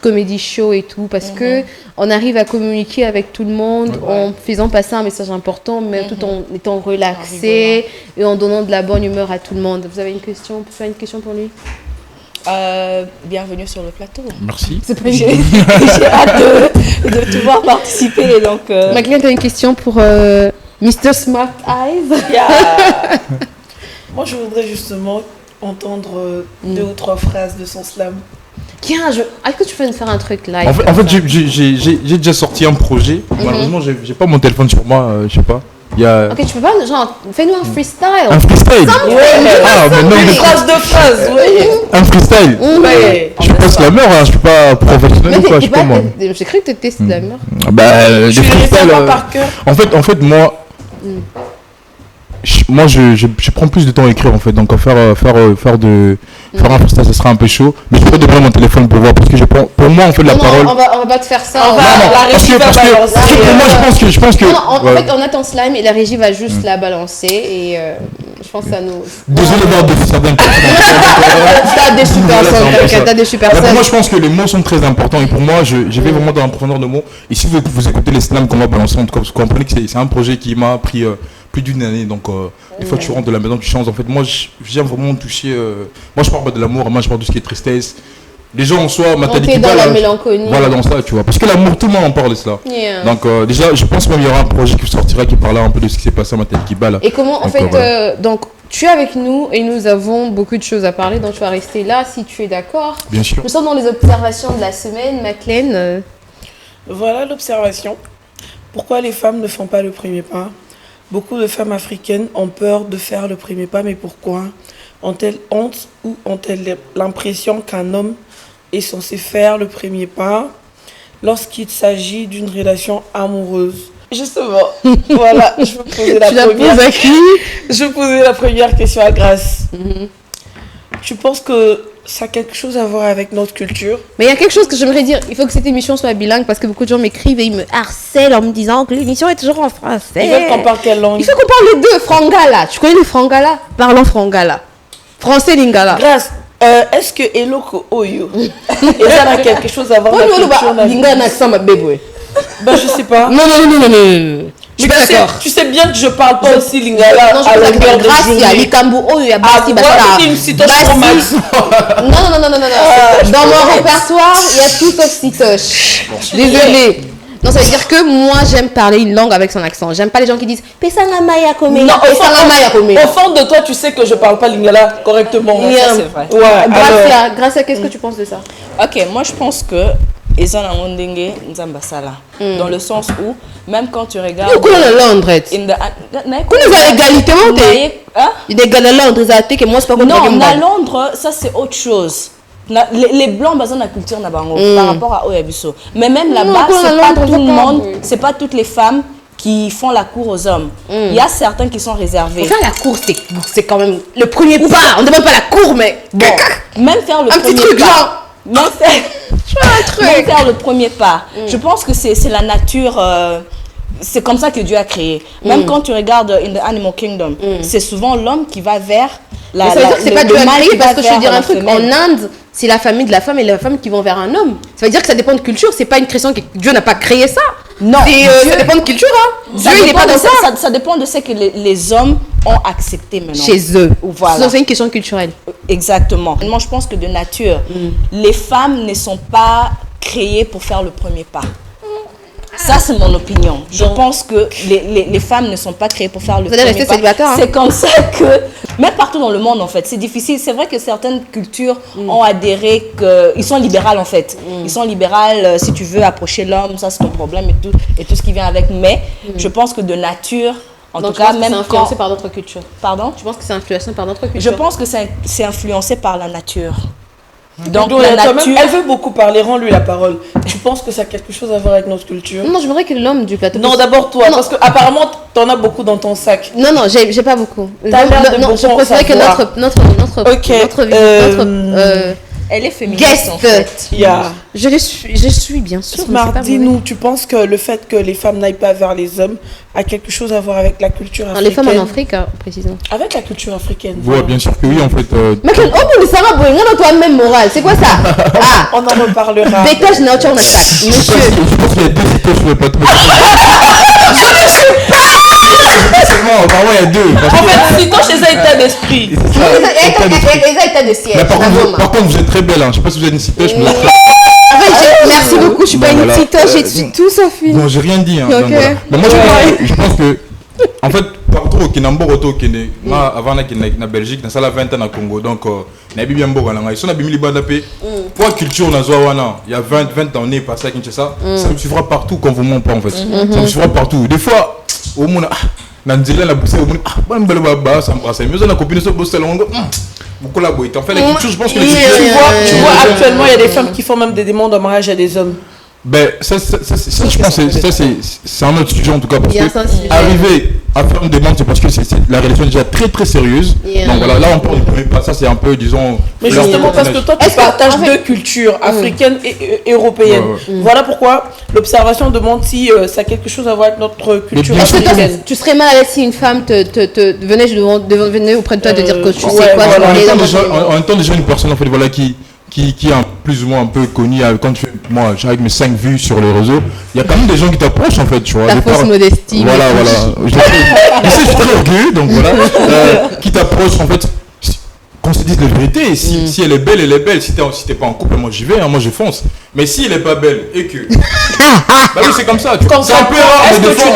comédie show et tout parce que on arrive à communiquer avec tout le monde en faisant passer un message important mais tout en étant relaxé et en donnant de la bonne humeur à tout le monde. Vous avez une question? Vous avez une question pour lui? Bienvenue sur le plateau. Merci. J'ai hâte de te voir participer. Donc, Maclean, tu as une question pour Mr. Smart Eyes? Moi, je voudrais justement entendre 2 ou 3 phrases de son slam. Tiens, est-ce que tu peux nous faire un truc live? En fait j'ai déjà sorti un projet. Malheureusement, j'ai pas mon téléphone sur moi, je sais pas. Ok, tu peux pas, genre, fais-nous un freestyle. Un freestyle? Mais non, une phrase de phrase, oui. Un freestyle? Ouais. Je suis pas slammer, hein, je suis pas professionnel ou quoi, je sais pas moi. J'ai cru que tu étais slammer. Bah, Tu des freestyles. par cœur. En fait, moi, je prends plus de temps à écrire en fait, donc faire un freestyle, ça sera un peu chaud. Mais je peux donner mon téléphone pour voir parce que pour moi en fait la parole. On va pas te faire ça. Parce que pour moi je pense que. En fait, on a ton slime et la régie va juste la balancer et je pense que ça nous. Désolé d'avoir des certains. T'as des super Pour moi, je pense que les mots sont très importants et pour moi, je vais vraiment dans la profondeur de mots. Et si vous écoutez les slams qu'on va balancer, en tout cas, vous comprenez que c'est un projet qui m'a pris plus d'une année. Donc, des fois, tu rentres de la maison, tu changes. En fait, moi, j'aime vraiment toucher. Moi, je parle pas de l'amour, moi, je parle de ce qui est tristesse. Les gens en soi, ma tête dans la mélancolie. Voilà, dans ça, tu vois. Parce que l'amour, tout le monde en parle de cela. Yeah. Donc, déjà, je pense même qu'il y aura un projet qui sortira qui parlera un peu de ce qui s'est passé à ma tête qui bat là. Et comment, en fait, donc, tu es avec nous et nous avons beaucoup de choses à parler, donc tu vas rester là si tu es d'accord. Bien sûr. Nous sommes dans les observations de la semaine, Maclean. Voilà l'observation. Pourquoi les femmes ne font pas le premier pas? Beaucoup de femmes africaines ont peur de faire le premier pas, mais pourquoi? Ont-elles honte ou ont-elles l'impression qu'un homme est censé faire le premier pas lorsqu'il s'agit d'une relation amoureuse? Justement, voilà, je vais poser la première question à Grace. Tu penses que ça a quelque chose à voir avec notre culture? Mais il y a quelque chose que j'aimerais dire. Il faut que cette émission soit bilingue parce que beaucoup de gens m'écrivent et ils me harcèlent en me disant que l'émission est toujours en français. Ils veulent qu'on parle quelle langue? Il faut qu'on parle les deux. Frangala. Tu connais le Frangala? Parlons Frangala. Français Lingala. Grâce, est-ce que Eloko Oyo et ça a quelque chose à voir avec la culture? Ben, je sais pas. Non. Mais tu sais bien que je parle pas aussi Lingala à longueur de journée. Non. Dans mon répertoire, il y a tout sauf Sitoche. Désolée. Non, ça veut dire que moi, j'aime parler une langue avec son accent. J'aime pas les gens qui disent Pesangamaya Kome. Non, au fond de toi, tu sais que je parle pas Lingala correctement. Ça, c'est vrai. Ouais, Gracia, qu'est-ce que tu penses de ça? Ok, moi je pense que dans le sens où, même quand tu regardes. Il Non, à Londres, ça c'est autre chose. Les blancs basent la culture par rapport à Oyabiso. Mais même là-bas, c'est pas tout le monde, c'est pas toutes les femmes qui font la cour aux hommes. Il y a certains qui sont réservés. Faire la cour, c'est quand même le premier pas. On ne demande pas la cour, mais bon, même faire le premier pas. Même faire le premier pas. Je pense que c'est la nature. C'est comme ça que Dieu a créé. Même quand tu regardes In the Animal Kingdom, c'est souvent l'homme qui va vers la. Ça veut dire que c'est pas Dieu a créé parce que je veux dire un truc. Femelle. En Inde, c'est la famille de la femme et la femme qui vont vers un homme. Ça veut dire que ça dépend de culture. C'est pas une création que Dieu n'a pas créé ça. Non. Ça dépend de culture. Hein. Dieu, il n'est pas dans ça. Ça dépend de ce que les hommes ont accepté maintenant. Chez eux. Voilà. C'est une question culturelle. Exactement. Moi, je pense que de nature, les femmes ne sont pas créées pour faire le premier pas. Ça, c'est mon opinion. Je pense que les femmes ne sont pas créées pour faire le Vous allez rester célibataire, hein. C'est comme ça que, même partout dans le monde, en fait, c'est difficile. C'est vrai que certaines cultures ont adhéré qu'ils sont libérales, en fait. Ils sont libérales, si tu veux approcher l'homme, ça c'est ton problème et tout ce qui vient avec. Mais je pense que de nature, en Donc, tout cas, même même c'est influencé par d'autres cultures. Pardon? Je pense que c'est influencé par d'autres cultures. Je pense que c'est influencé par la nature. Donc, Donc, la nature... elle veut beaucoup parler, rends-lui la parole. Tu penses que ça a quelque chose à voir avec notre culture? Non, je voudrais que l'homme du plateau... Non, d'abord toi, Non. parce que apparemment t'en as beaucoup dans ton sac. Non, j'ai pas beaucoup. T'as l'air de Non, beaucoup je en préférais que savoir. notre Elle est féministe, guest. en fait. Je suis bien sûr. mais c'est Smart, pas dis-nous, tu penses que le fait que les femmes n'aillent pas vers les hommes a quelque chose à voir avec la culture mauvais. africaine? Les femmes en Afrique, hein, précisément. Avec la culture africaine. Ouais, bien sûr que oui, en fait. Mais oh, pour le Sarah Boy, regarde toi-même moral. C'est quoi ça? Ah, On en reparlera. dégage nature dans sac, monsieur. Je pense qu'il y a deux cités sur le plateau. Seulement, apparemment, il y a deux. Parce En que- fait, si toi chez ça état d'esprit. C'est ça, état d'esprit. État de siège. Mais par contre, vous êtes très belle. Hein. Je sais pas si vous êtes une cité, je me Merci beaucoup, je suis pas une Voilà. petite, je suis tout sauf une. Non, j'ai rien dit. Hein. Ok. Donc, voilà. Mais moi, je pense que, en fait, partout au Kinambo, au Kene, moi, avant na Belgique, dans la 20 ans au Congo, donc, na bien beau, ils sont habillés liba d'apé. Pour la culture, on a Zouawana, il y a 20 ans, on est passé à Kinshasa, ça me suivra partout quand vous m'en pas en fait. Ça me suivra partout. Des fois, au monde, Nanzela la boussée, au monde, bonne belle baba, ça m'embrasse. Mais on a copine sur Boston, on beaucoup la boîte. En fait, la culture, je pense que les cultures, Tu vois, actuellement, il y a des femmes qui font même des demandes en mariage à des hommes. ben, ça, je pense que c'est un autre sujet en tout cas. Parce Bien que sensible. arriver à faire une demande, c'est parce que la relation est déjà très très sérieuse. Yeah. Donc voilà, là on parle du premier pas, ça c'est un peu, disons. Mais fleur justement de parce que neige. toi tu Est-ce que, partages en fait- deux cultures, africaine et européenne. Ouais, Voilà pourquoi l'observation demande si ça a quelque chose à voir avec notre culture bien Est-ce que toi, africaine. tu serais mal à l'aise si une femme venait auprès de toi te dire que tu sais ouais, quoi voilà. sur les hommes? En même temps, déjà une personne en fait, voilà, qui est plus ou moins un peu connue, quand tu fais, moi j'arrive mes 5 vues sur les réseaux, il y a quand même des gens qui t'approchent en fait, tu vois. Ta Des fausse fois- modestie. Voilà, voilà. Je sais, je suis très orgueilleux, donc voilà. Qui t'approche en fait, qu'on se dise la vérité. Si elle est belle, elle est belle. Si t'es pas en couple, moi j'y vais, hein, moi je fonce. Mais si elle est pas belle et que. Bah oui, c'est comme ça. C'est un peu rare, Est-ce mais que des fois,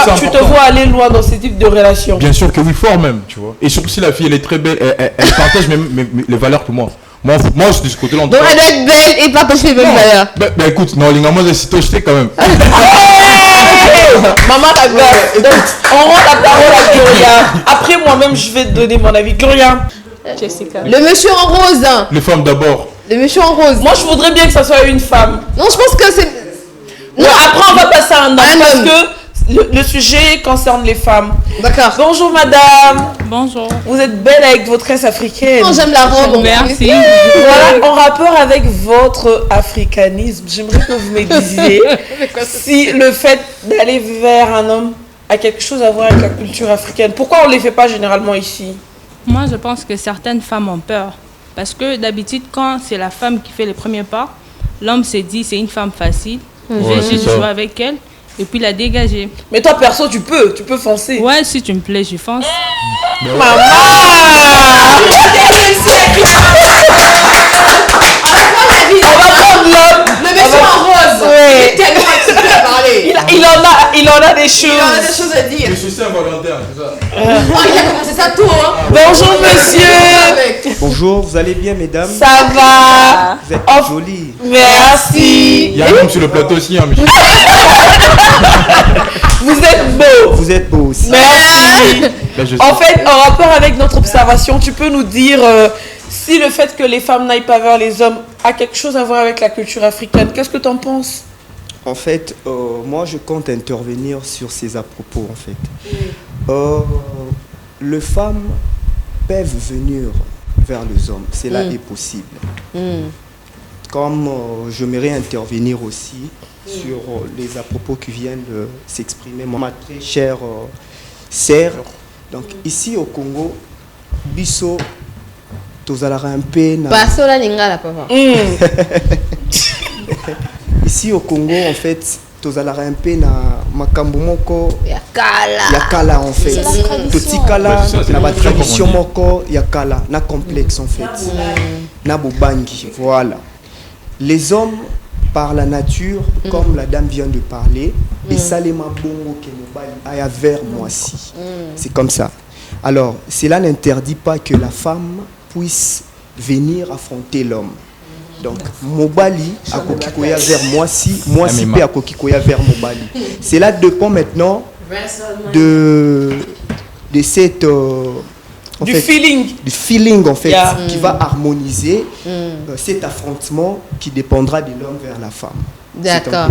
on a tu te vois aller loin dans ce type de relation? Bien sûr que oui, fort même, tu vois. Et surtout si la fille elle est très belle, elle partage même les valeurs que moi. Moi, je suis de ce côté-là. en tout Donc cas. elle doit être belle et partager les mêmes valeurs. Bah écoute, non, moi j'ai cité jeté quand même. Maman la gosse. Donc, on rend la parole à Gloria. Après, moi-même, je vais te donner mon avis. Gloria. Jessica. Le monsieur en rose. Hein. Les femmes d'abord. Le monsieur en rose. Moi, je voudrais bien que ça soit une femme. Non, je pense que c'est. Non, après, on va passer à un homme Un parce homme. que le sujet concerne les femmes. D'accord. Bonjour, madame. Bonjour. Vous êtes belle avec votre tresse africaine. Non, j'aime la robe. en Merci. plus. Voilà, en rapport avec votre africanisme, j'aimerais que vous me disiez si le fait d'aller vers un homme a quelque chose à voir avec la culture africaine. Pourquoi on ne les fait pas généralement ici? Moi, je pense que certaines femmes ont peur. Parce que d'habitude, quand c'est la femme qui fait les premiers pas, l'homme se dit c'est une femme facile. Je vais Ouais, juste c'est ça. jouer avec elle et puis la dégager. Mais toi, perso, tu peux foncer. Ouais, si tu me plais, je fonce. Maman! On va prendre l'homme. Le monsieur en rose. Ouais. Il est tellement excité à parler. Il en a des choses. Il en a des choses à dire. Je suis Saint-Valentin, c'est ça. Oh, il a commencé ça tôt, hein. Bonjour, monsieur. Avec. Bonjour, vous allez bien mesdames? Ça va? Vous êtes Oh. jolies. Merci. Il y a un homme sur le plateau aussi, hein, Michel. Vous êtes beau. Vous êtes beau aussi. Merci. Là, je En sais. fait, en rapport avec notre observation, tu peux nous dire si le fait que les femmes n'aillent pas vers les hommes a quelque chose à voir avec la culture africaine. Qu'est-ce que tu en penses? En fait, moi je compte intervenir sur ces à-propos en fait. Les femmes peuvent venir vers les hommes, cela est possible. Comme j'aimerais intervenir aussi sur les à-propos qui viennent de s'exprimer, ma très chère sœur. Donc ici au Congo, biso tozalaka un peu na... Passo la lingala, papa. Ici au Congo, en fait, tozalaka un peu na makambo moko Ya kala. ya kala en fait. Totikala Ouais, c'est ça, c'est na ba la culture, tradition comme on dit. moko ya kala, na complexe en fait. Na bobangi, voilà. Les hommes par la nature, comme la dame vient de parler, et Salema Bongo Kenobali aya vers moi si. C'est comme ça. Alors, cela n'interdit pas que la femme puisse venir affronter l'homme. Donc, Mobali a kokikoya vers moi si pe a kokikoya vers Mobali. Cela dépend maintenant de cette du feeling en fait qui va harmoniser cet affrontement qui dépendra de l'homme vers la femme. D'accord.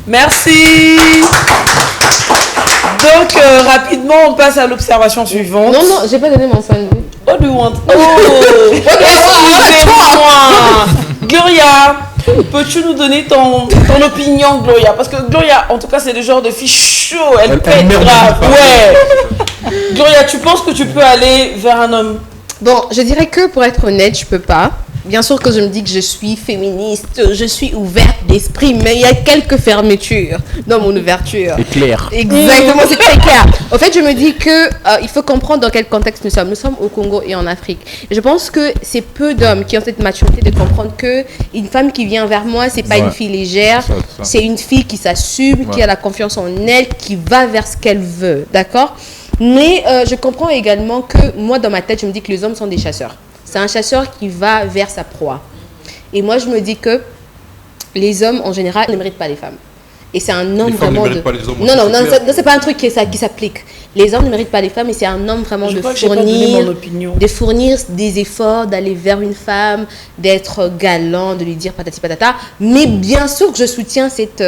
Merci. Donc rapidement on passe à l'observation suivante. Non, j'ai pas donné mon sandwich. What do you want? Excusez-moi. Gloria, peux-tu nous donner ton opinion, Gloria? Parce que Gloria, en tout cas, c'est le genre de fille chaud, elle pète grave. Ouais. Gloria, tu penses que tu peux aller vers un homme? Bon, je dirais que pour être honnête, je peux pas. Bien sûr que je me dis que je suis féministe, je suis ouverte d'esprit, mais il y a quelques fermetures dans mon ouverture. C'est clair. Exactement, c'est très clair. Au fait, je me dis que il faut comprendre dans quel contexte nous sommes. Nous sommes au Congo et en Afrique. Et je pense que c'est peu d'hommes qui ont cette maturité de comprendre que une femme qui vient vers moi, c'est pas une fille légère, c'est une fille qui s'assume, qui a la confiance en elle, qui va vers ce qu'elle veut, d'accord? Mais je comprends également que moi, dans ma tête, je me dis que les hommes sont des chasseurs. C'est un chasseur qui va vers sa proie. Et moi, je me dis que les hommes, en général, ne méritent pas les femmes. Et c'est un homme vraiment de... Non, c'est pas un truc qui s'applique. Les hommes ne méritent pas les femmes et c'est un homme vraiment de fournir des efforts, d'aller vers une femme, d'être galant, de lui dire patati patata. Mais bien sûr que je soutiens cette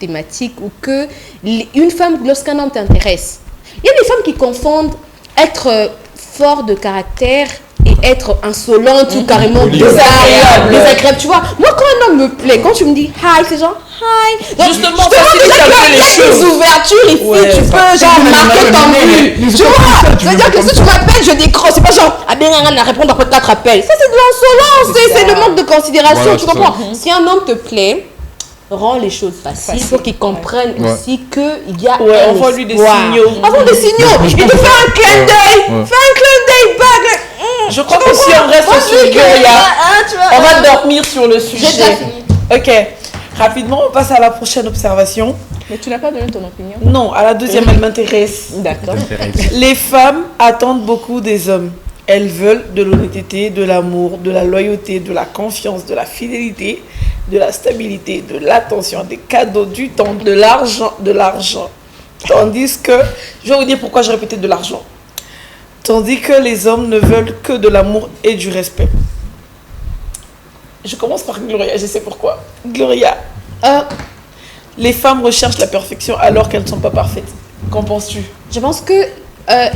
thématique où que une femme, lorsqu'un homme t'intéresse, il y a des femmes qui confondent être fort de caractère et être insolente ou carrément désagréable. Tu vois, moi quand un homme me plaît, quand tu me dis hi, c'est genre hi. Donc, justement, les ouvertures ici, tu peux genre marquer ton but. Tu vois, c'est-à-dire que si tu m'appelles, je décroche. C'est pas genre ah ben à répondre après 4 appels. Ça c'est de l'insolence, c'est le manque de considération. Voilà, tu comprends? Si un homme te plaît, rend les choses faciles pour qu'ils comprennent aussi qu'il y a un envoie lui des signaux. Envoie des signaux. Il te fait un clin d'œil. Fais un clin d'œil bague. Je crois que si on reste sur le sujet, on va dormir sur le sujet. Ok. Rapidement, on passe à la prochaine observation. Mais tu n'as pas donné ton opinion? Non, à la deuxième, elle m'intéresse. D'accord. Les femmes attendent beaucoup des hommes. Elles veulent de l'honnêteté, de l'amour, de la loyauté, de la confiance, de la fidélité, de la stabilité, de l'attention, des cadeaux, du temps, de l'argent. Tandis que, je vais vous dire pourquoi je répétais de l'argent. Tandis que les hommes ne veulent que de l'amour et du respect. Je commence par Gloria, je sais pourquoi. Gloria, les femmes recherchent la perfection alors qu'elles ne sont pas parfaites. Qu'en penses-tu? Je pense que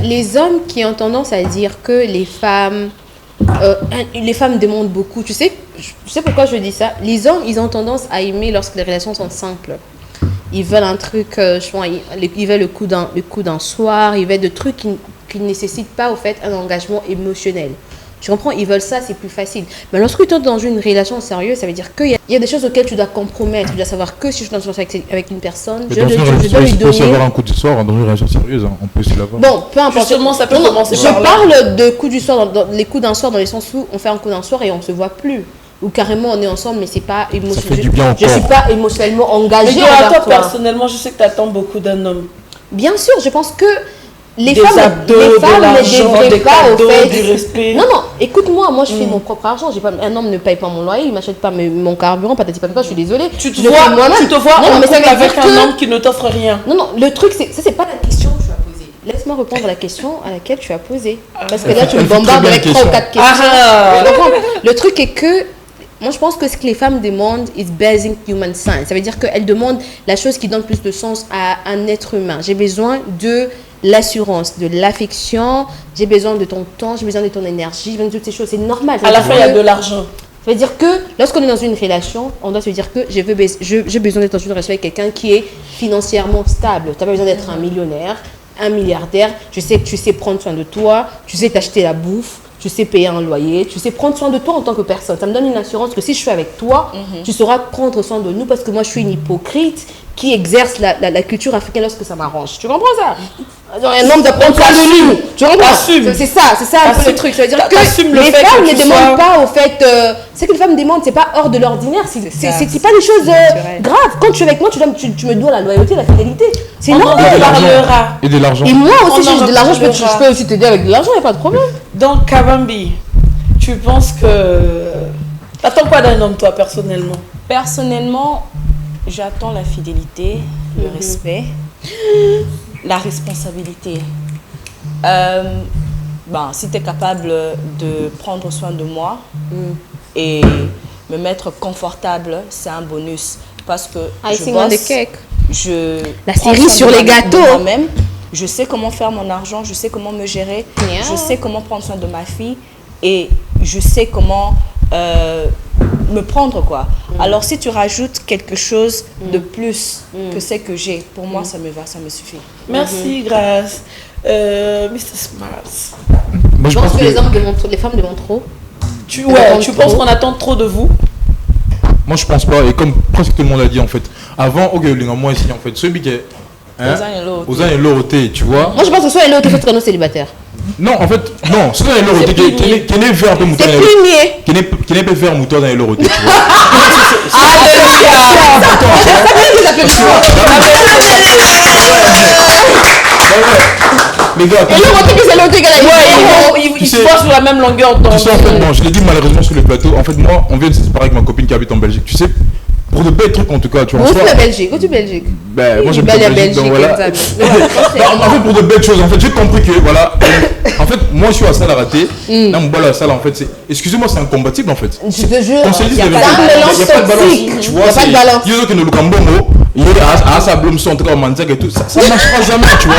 les hommes qui ont tendance à dire que les femmes demandent beaucoup. Tu sais pourquoi je dis ça? Les hommes, ils ont tendance à aimer lorsque les relations sont simples. Ils veulent un truc, ils veulent le coup d'un soir, ils veulent des trucs qui ne nécessitent pas au fait un engagement émotionnel. Tu comprends? Ils veulent ça, c'est plus facile. Mais lorsque tu es dans une relation sérieuse, ça veut dire qu'il y a des choses auxquelles tu dois compromettre. Tu dois savoir que si je suis dans une relation avec une personne, je dois lui donner... Il peut aussi avoir un coup du soir dans une relation sérieuse. On peut aussi l'avoir. Bon, peu importe. Justement, ça peut commencer par là. Je parle de coup du soir, les coups d'un soir dans les sens où on fait un coup d'un soir et on ne se voit plus. Ou carrément on est ensemble, mais c'est pas émotionnel. Je ne suis pas émotionnellement engagée. Mais toi, personnellement, je sais que tu attends beaucoup d'un homme. Bien sûr, je pense que les femmes ne devraient pas au fait du respect. Non, écoute-moi, moi je fais mon propre argent. Un homme ne paye pas mon loyer, il m'achète pas mon carburant, patati patata, je suis désolée. Tu te vois en couple avec un homme qui ne t'offre rien. Non, le truc c'est pas la question que tu as posée. Laisse-moi répondre à la question à laquelle tu as posé. Parce que là tu me bombardes avec 3 ou 4 questions. Le truc est que moi, je pense que ce que les femmes demandent is basic human science. Ça veut dire qu'elles demandent la chose qui donne plus de sens à un être humain. J'ai besoin de l'assurance, de l'affection, j'ai besoin de ton temps, j'ai besoin de ton énergie, j'ai besoin de toutes ces choses. C'est normal. À la fin, il y a de l'argent. Ça veut dire que lorsqu'on est dans une relation, on doit se dire que j'ai besoin d'être dans une relation avec quelqu'un qui est financièrement stable. Tu n'as pas besoin d'être un millionnaire, un milliardaire. Je sais que tu sais prendre soin de toi, tu sais t'acheter la bouffe. tu sais payer un loyer, tu sais prendre soin de toi en tant que personne. Ça me donne une assurance que si je suis avec toi, tu sauras prendre soin de nous parce que moi, je suis une hypocrite qui exerce la culture africaine lorsque ça m'arrange. Tu comprends ça? Un homme de prendre soin de nous. Tu comprends? C'est ça un peu le truc. Ça veut dire que les femmes ne demandent pas au fait... ce que les femmes demandent, c'est pas hors de l'ordinaire. C'est pas des choses graves. Quand tu es avec moi, tu me dois la loyauté, la fidélité. C'est normal. Et de l'argent. Et moi aussi, si j'ai de l'argent, je peux aussi t'aider avec de l'argent, il n'y a pas de problème. Donc, Kavambi, tu penses que... T'attends quoi d'un homme, toi, personnellement? Personnellement, j'attends la fidélité, le respect, la responsabilité. Si tu es capable de prendre soin de moi et me mettre confortable, c'est un bonus. Parce que je bosse, la série sur les gâteaux. Moi-même, je sais comment faire mon argent, je sais comment me gérer, je sais comment prendre soin de ma fille et je sais comment me prendre quoi. Alors si tu rajoutes quelque chose de plus que ce que j'ai, pour moi ça me va, ça me suffit. Merci Grace. Mr. Smart. Moi, je pense que les femmes demandent trop. Tu penses qu'on attend trop de vous? Moi je pense pas, et comme presque tout le monde a dit en fait, avant, moi ici en fait, celui qui est aux uns et l'autre, tu vois. Moi je pense que soit l'autre, soit nous célibataire. Non, en fait, non, soit dans l'autre, qui n'est vers un peu mouton. C'est plumier. Qui n'est pas vers mouton dans l'autre, tu vois. Les gars, ils se passent sur la même longueur d'onde. Tu sais, en fait, non, je l'ai dit malheureusement sur le plateau. En fait, moi, on vient de se séparer avec ma copine qui habite en Belgique. Tu sais, pour de belles trucs en tout cas, tu vois. Où tu es Belgique? Où tu es Belgique? Ben, moi j'aime bien Belgique, donc voilà. En fait, pour de belles choses, en fait, j'ai compris que, voilà. En fait, moi je suis à salle à rater. Là, mon bal à la salle, en fait, c'est. Excusez-moi, c'est incompatible en fait. Je te jure. Il n'y a pas de balance. Tu vois, il n'y a pas de balance. Il y a que nous le cambongo. Il y a sa blomme en tout cas, manzak et tout. Ça ne marchera jamais, tu vois.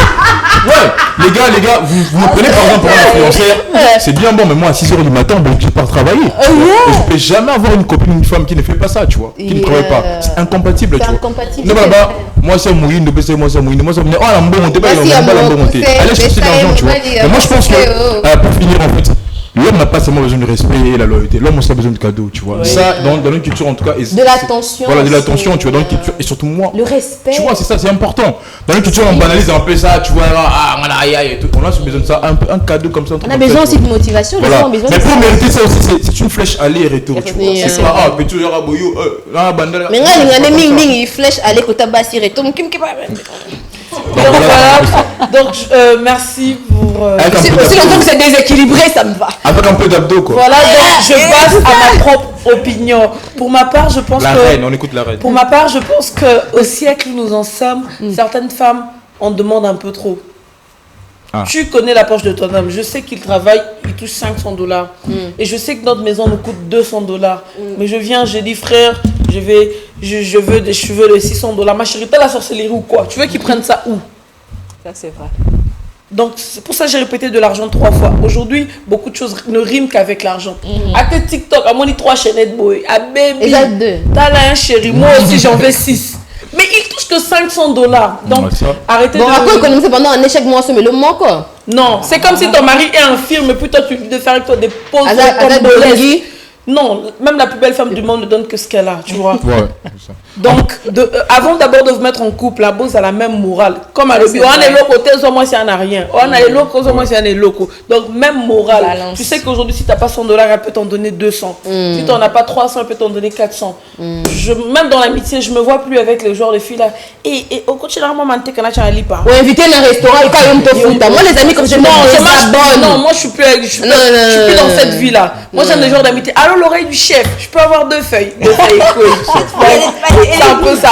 Ouais, les gars, vous me prenez par exemple pour un influenceur. C'est bien bon, mais moi à 6h du matin, bon, je pars travailler. Et je peux jamais avoir une copine, une femme qui ne fait pas ça, tu vois. Qui ne travaille pas. C'est incompatible, tu vois. Non, là-bas, moi c'est Mouine, moi c'est Mouine. Moi c'est Mouine. Oh, la mbon, t'es pas la mbon, t'es. Allez chercher de l'argent, tu vois. Mais moi je pense que, pour finir en fait, l'homme n'a pas seulement besoin de respect et la loyauté. L'homme aussi a besoin de cadeaux, tu vois. Ça, dans une culture en tout cas. De l'attention. Voilà, de l'attention, tu vois. Dans une culture, et surtout moi. Le respect. Tu vois, c'est ça, c'est important. Dans une culture, on banalise un peu ça, tu vois. Et tout. On a besoin de ça, un cadeau comme ça. On a besoin aussi de motivation. Les gens ont besoin de ça. Mais pour mériter ça aussi, c'est une flèche aller et retour, tu vois. C'est pas, mais tu verras, boyo, bandala. Mais il flèche aller côté bas, et retour. Donc merci pour... Si longtemps que c'est déséquilibré, ça me va. Avec un peu d'abdos, quoi. Voilà, donc je passe à ma propre opinion. Pour ma part, je pense la reine, on écoute la reine. Pour ma part, je pense qu'au siècle où nous en sommes, certaines femmes en demandent un peu trop. Tu connais la poche de ton homme. Je sais qu'il travaille, il touche $500. Et je sais que notre maison nous coûte $200. Mais je viens, je dis frère, je veux des cheveux de $600. Ma chérie, t'as la sorcellerie ou quoi? Tu veux qu'ils prennent ça où? Ça c'est vrai. Donc c'est pour ça que j'ai répété de l'argent 3 fois. Aujourd'hui, beaucoup de choses ne riment qu'avec l'argent. À tes TikTok, à mon 3 chaînettes boy, à baby. T'as là un chéri, moi aussi j'en veux 6. Mais il touche que $500. Donc arrêtez de... Bon, à quoi économiser pendant un échec mensuel, mais le mois quoi? Non, c'est comme si ton mari est infirme et puis toi tu lui dis de faire avec toi des pauses congolaises. Non, même la plus belle femme du monde ne donne que ce qu'elle a, tu vois. Ouais, c'est ça. Donc, avant d'abord de vous mettre en couple, la bosse a la même morale. Comme à l'hôpital, on est loco, moi si on n'a rien. On est loco, moi si on est loco. Donc, même morale. Balance. Tu sais qu'aujourd'hui, si tu n'as pas $100, elle peut t'en donner 200. Si tu n'en as pas 300, elle peut t'en donner 400. Même dans l'amitié, je ne me vois plus avec les genres de filles là. Et au coach, là, moi, je ne suis pas. Ou inviter dans un restaurant et quand te fout. Moi, les amis, comme je non, moi, je suis plus dans cette vie là. Moi, j'aime les genres d'amitié. Alors, l'oreille du chef, je peux avoir 2 feuilles. 2 feuilles, c'est un peu ça.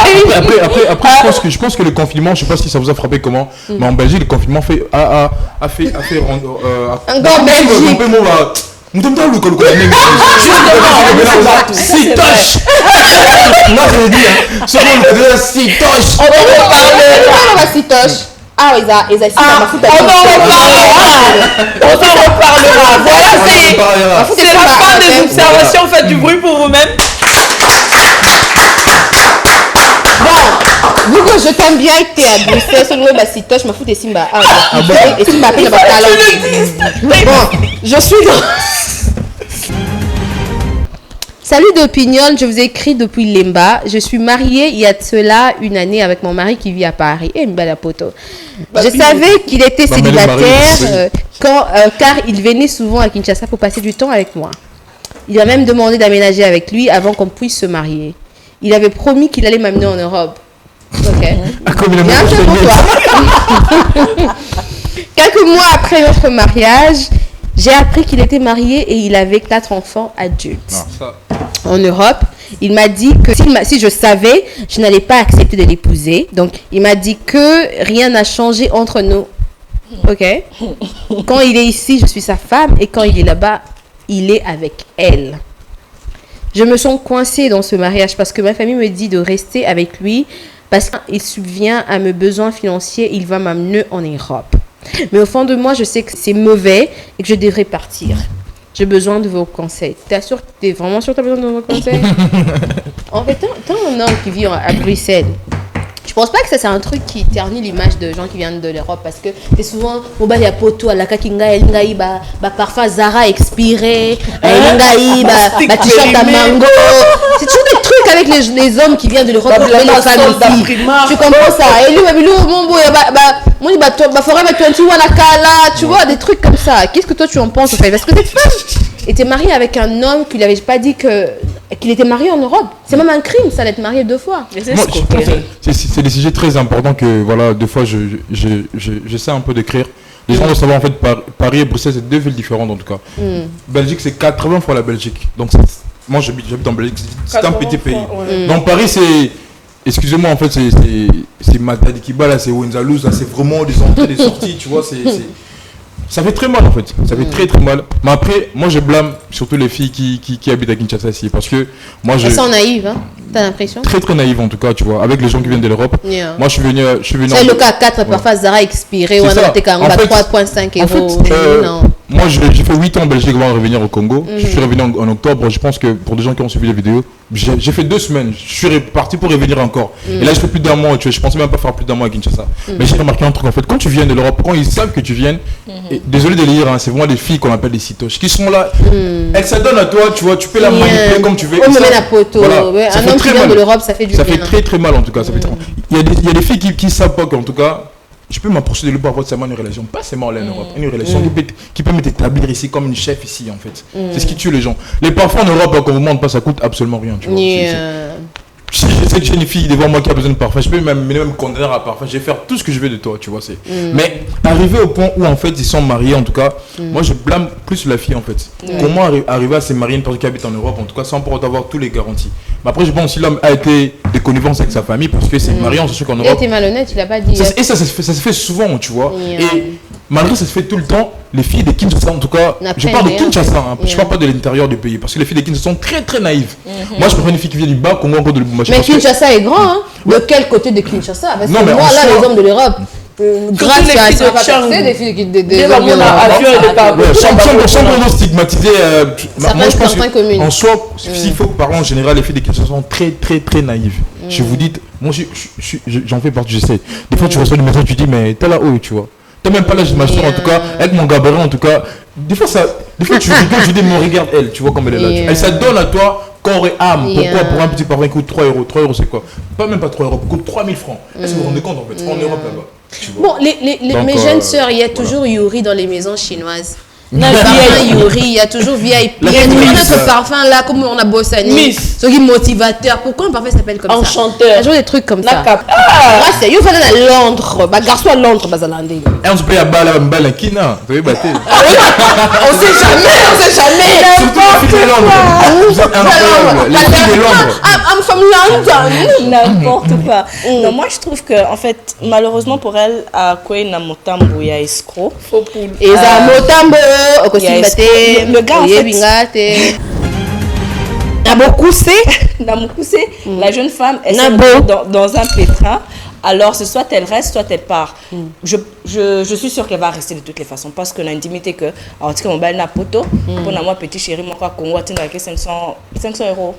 Après je pense que le confinement, je sais pas si ça vous a frappé comment, mais en Belgique, le confinement a fait un grand Belgique. Nous sommes dans le Sitoche. Moi je veux dire, c'est bon, Sitoche. On va Sitoche. Ah, ils ont on en reparlera. Voilà, c'est la fin des observations. Faites du bruit pour vous-même. Bon. Vu que je t'aime bien et que t'es à Bruxelles, selon ma citoche, je m'en fous des Simba. Et Simba, après, bon, je suis dans... Salut d'Opinion, je vous écris depuis Lemba. Je suis mariée il y a de cela une année avec mon mari qui vit à Paris. Et une belle poto. Je savais qu'il était célibataire car il venait souvent à Kinshasa pour passer du temps avec moi. Il a même demandé d'aménager avec lui avant qu'on puisse se marier. Il avait promis qu'il allait m'amener en Europe. Ok. Bien sûr pour toi. Quelques mois après notre mariage, j'ai appris qu'il était marié et il avait 4 enfants adultes. En Europe, il m'a dit que si je savais, je n'allais pas accepter de l'épouser. Donc, il m'a dit que rien n'a changé entre nous. Ok. Quand il est ici, je suis sa femme et quand il est là-bas, il est avec elle. Je me sens coincée dans ce mariage parce que ma famille me dit de rester avec lui parce qu'il subvient à mes besoins financiers. Il va m'amener en Europe. Mais au fond de moi, je sais que c'est mauvais et que je devrais partir. J'ai besoin de vos conseils. T'es vraiment sûr que tu as besoin de vos conseils? En fait, t'as un homme qui vit à Bruxelles. Je pense pas que ça c'est un truc qui ternit l'image de gens qui viennent de l'Europe parce que c'est souvent au bas il y a poto à la kakinga elingai ba parfois Zara expiré elingai ba t-shirt à mango. C'est toujours des trucs avec les hommes qui viennent de l'Europe avec les femmes ici. Tu comprends ça? Et lui mon boy ba forêt ba 21 à kala, tu vois des trucs comme ça. Qu'est-ce que toi tu en penses en fait? Parce que cette femme était mariée avec un homme qui lui avait pas dit qu'il était marié en Europe. C'est même un crime, ça, d'être marié 2 fois. C'est des sujets très importants que, voilà, 2 fois, j'essaie un peu d'écrire. Les gens doivent savoir, en fait, Paris et Bruxelles, c'est 2 villes différentes, en tout cas. Belgique, c'est 80 fois la Belgique. Donc, moi, j'habite en Belgique, c'est un petit pays. Donc, Paris, c'est... Excusez-moi, en fait, c'est Matadi Kiba, là, c'est Wenzalou, là, c'est vraiment des entrées, des sorties, tu vois, ça fait très mal en fait, ça fait très mal. Mais après, moi je blâme surtout les filles qui habitent à Kinshasa ici parce que moi je... Elles sont naïves, hein? T'as l'impression? Très naïves en tout cas, tu vois, avec les gens qui viennent de l'Europe. Yeah. Moi je suis venu c'est le cas 4, parfois Zara expiré, ou on a 3,5 euros. Moi j'ai fait 8 ans en Belgique avant de revenir au Congo. Je suis revenu en octobre, je pense que pour des gens qui ont suivi les vidéos, j'ai fait 2 semaines, je suis parti pour revenir encore. Et là je fais plus d'1 mois, tu vois, je pensais même pas faire plus d'1 mois à Kinshasa. Mais j'ai remarqué un truc en fait, quand tu viens de l'Europe, quand ils savent que tu viens, désolé de le dire, hein, c'est vraiment des filles qu'on appelle des citoches qui sont là, elles s'adonnent à toi, tu vois, tu peux la manipuler comme tu veux. On me met la poteau, un homme qui vient de l'Europe, ça fait du bien. Ça fait très mal en tout cas, ça fait très mal. Il y a des filles qui savent pas qu'en tout cas, je peux m'approcher de lui pour avoir seulement une relation, pas seulement là en Europe, une relation qui peut m'établir ici comme une chef ici en fait. C'est ce qui tue les gens. Les parfums en Europe, quand on vous demande pas, ça coûte absolument rien, tu vois. Je sais que j'ai une fille devant moi qui a besoin de parfum, je peux même condamner à parfum, je vais faire tout ce que je veux de toi, tu vois. Mais arriver au point où en fait ils sont mariés en tout cas, moi je blâme plus la fille en fait. Comment arriver à se marier une personne qui habite en Europe en tout cas sans pour autant avoir tous les garanties. Mais après je pense si l'homme a été de connivence avec sa famille parce que c'est marié en sachant qu'en Europe. Il a été malhonnête, il a pas dit. Et ça se fait souvent, tu vois. Et malgré ça se fait tout le temps, les filles de Kinshasa en tout cas, je parle de Kinshasa, hein, je parle pas de l'intérieur du pays parce que les filles de Kinshasa sont très naïves. Moi je préfère une fille qui vient du bas Congo encore de Lubumbashi. Mais Kinshasa est grand, hein. De quel côté de Kinshasa? Parce que moi là les hommes de l'Europe, grâce à ça, c'est des filles qui des hommes de l'Europe. Sans vraiment stigmatiser, moi je pense qu'en soi, s'il faut parler en général, les filles de Kinshasa sont très naïves. Je vous dis, moi j'en fais partie, j'essaie. Des fois tu reçois des messages, tu dis mais t'es là-haut, tu vois. T'as même pas l'âge de m'acheter en tout cas, avec mon gabarit en tout cas. Des fois tu rigoles, tu dis mais regarde elle, tu vois comme elle est là. Elle s'adonne à toi corps et âme. Pourquoi? Pour un petit parfum qui coûte 3 euros. 3 euros c'est quoi? Même pas 3 euros, il coûte 3000 francs. Est-ce que vous vous rendez compte en fait? En Europe là-bas. Bon, mes jeunes sœurs, il y a toujours Yuri dans les maisons chinoises. Il y a toujours VIP. Il y a notre parfum là, comme on a Bossani. Ce qui est motivateur. Pourquoi un parfum s'appelle comme ça? Enchanteur. Il y a toujours des trucs comme ça. C'est il faut aller à Londres. Garçon à Londres, Bazalandi. Et on se paye à balle à Kina. Vous voyez, on sait jamais. Surtout la fille de Londres. Vous êtes incroyable. La fille de Londres. I'm from London. N'importe quoi. Non, moi je trouve que en fait, malheureusement pour elle, à quoi il y a Motambo, il y a escroc. Faux poule. Et ça Motambo. Le gars en fait Namokuse, la jeune femme elle s'est dans un pétrin alors c'est soit elle reste, soit elle part. Je suis sûre qu'elle va rester de toutes les façons parce que l'intimité que alors tu mon belle na poto pour moi petit chéri mon quoi Congo atteindre 500 euros.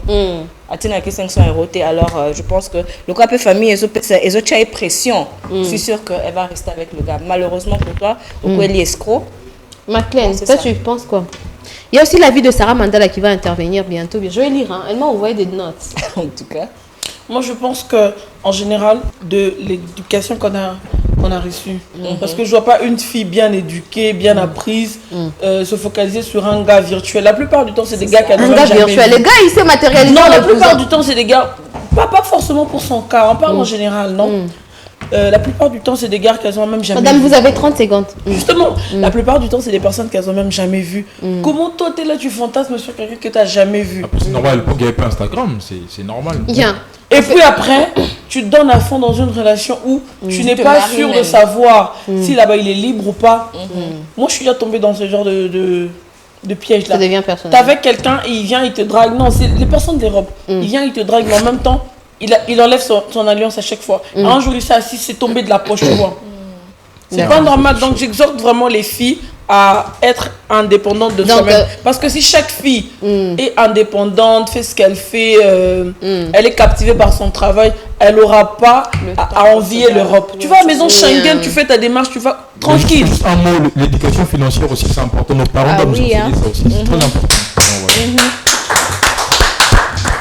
Atteindre 500 euros alors je pense que le cas peut famille et autres as pression. Je suis sûre qu'elle va rester avec le gars. Malheureusement pour toi, au quoi elle est escroc. Maclean, toi tu penses quoi? Il y a aussi la vie de Sarah Mandala qui va intervenir bientôt. Je vais lire, hein. Elle m'a envoyé des notes. En tout cas. Moi, je pense que en général, de l'éducation qu'on a reçue, parce que je vois pas une fille bien éduquée, bien apprise, se focaliser sur un gars virtuel. La plupart du temps, c'est des gars qui n'ont jamais virtuel. Les gars, ils se matérialisent. Non, la plupart du temps, c'est des gars, pas forcément pour son cas, on parle en général, non. La plupart du temps, c'est des gars qu'elles ont même jamais Madame, vu. vous avez 30 secondes. Justement, la plupart du temps, c'est des personnes qu'elles ont même jamais vues. Comment toi, t'es là, tu fantasmes sur quelqu'un que tu n'as jamais vu? C'est normal, il n'y avait pas Instagram, c'est normal. Bien. Et puis après, tu te donnes à fond dans une relation où tu n'es pas sûr de savoir si là-bas il est libre ou pas. Moi, je suis déjà tombée dans ce genre de piège là. Ça devient personnel. T'es avec quelqu'un et il vient, il te drague. Non, c'est les personnes des robes. Il vient, il te drague, mais en même temps, il enlève son alliance à chaque fois. Un jour, il s'est assis, c'est tombé de la poche, tu vois. C'est pas normal. Donc, j'exhorte vraiment les filles à être indépendantes de soi-même. Parce que si chaque fille est indépendante, fait ce qu'elle fait, elle est captivée par son travail, elle n'aura pas à envier l'Europe. Tu vas à la maison Schengen, tu fais ta démarche, tu vas tranquille. Juste un mot, l'éducation financière aussi, c'est important. Nos parents doivent nous enseigner ça aussi, c'est très important.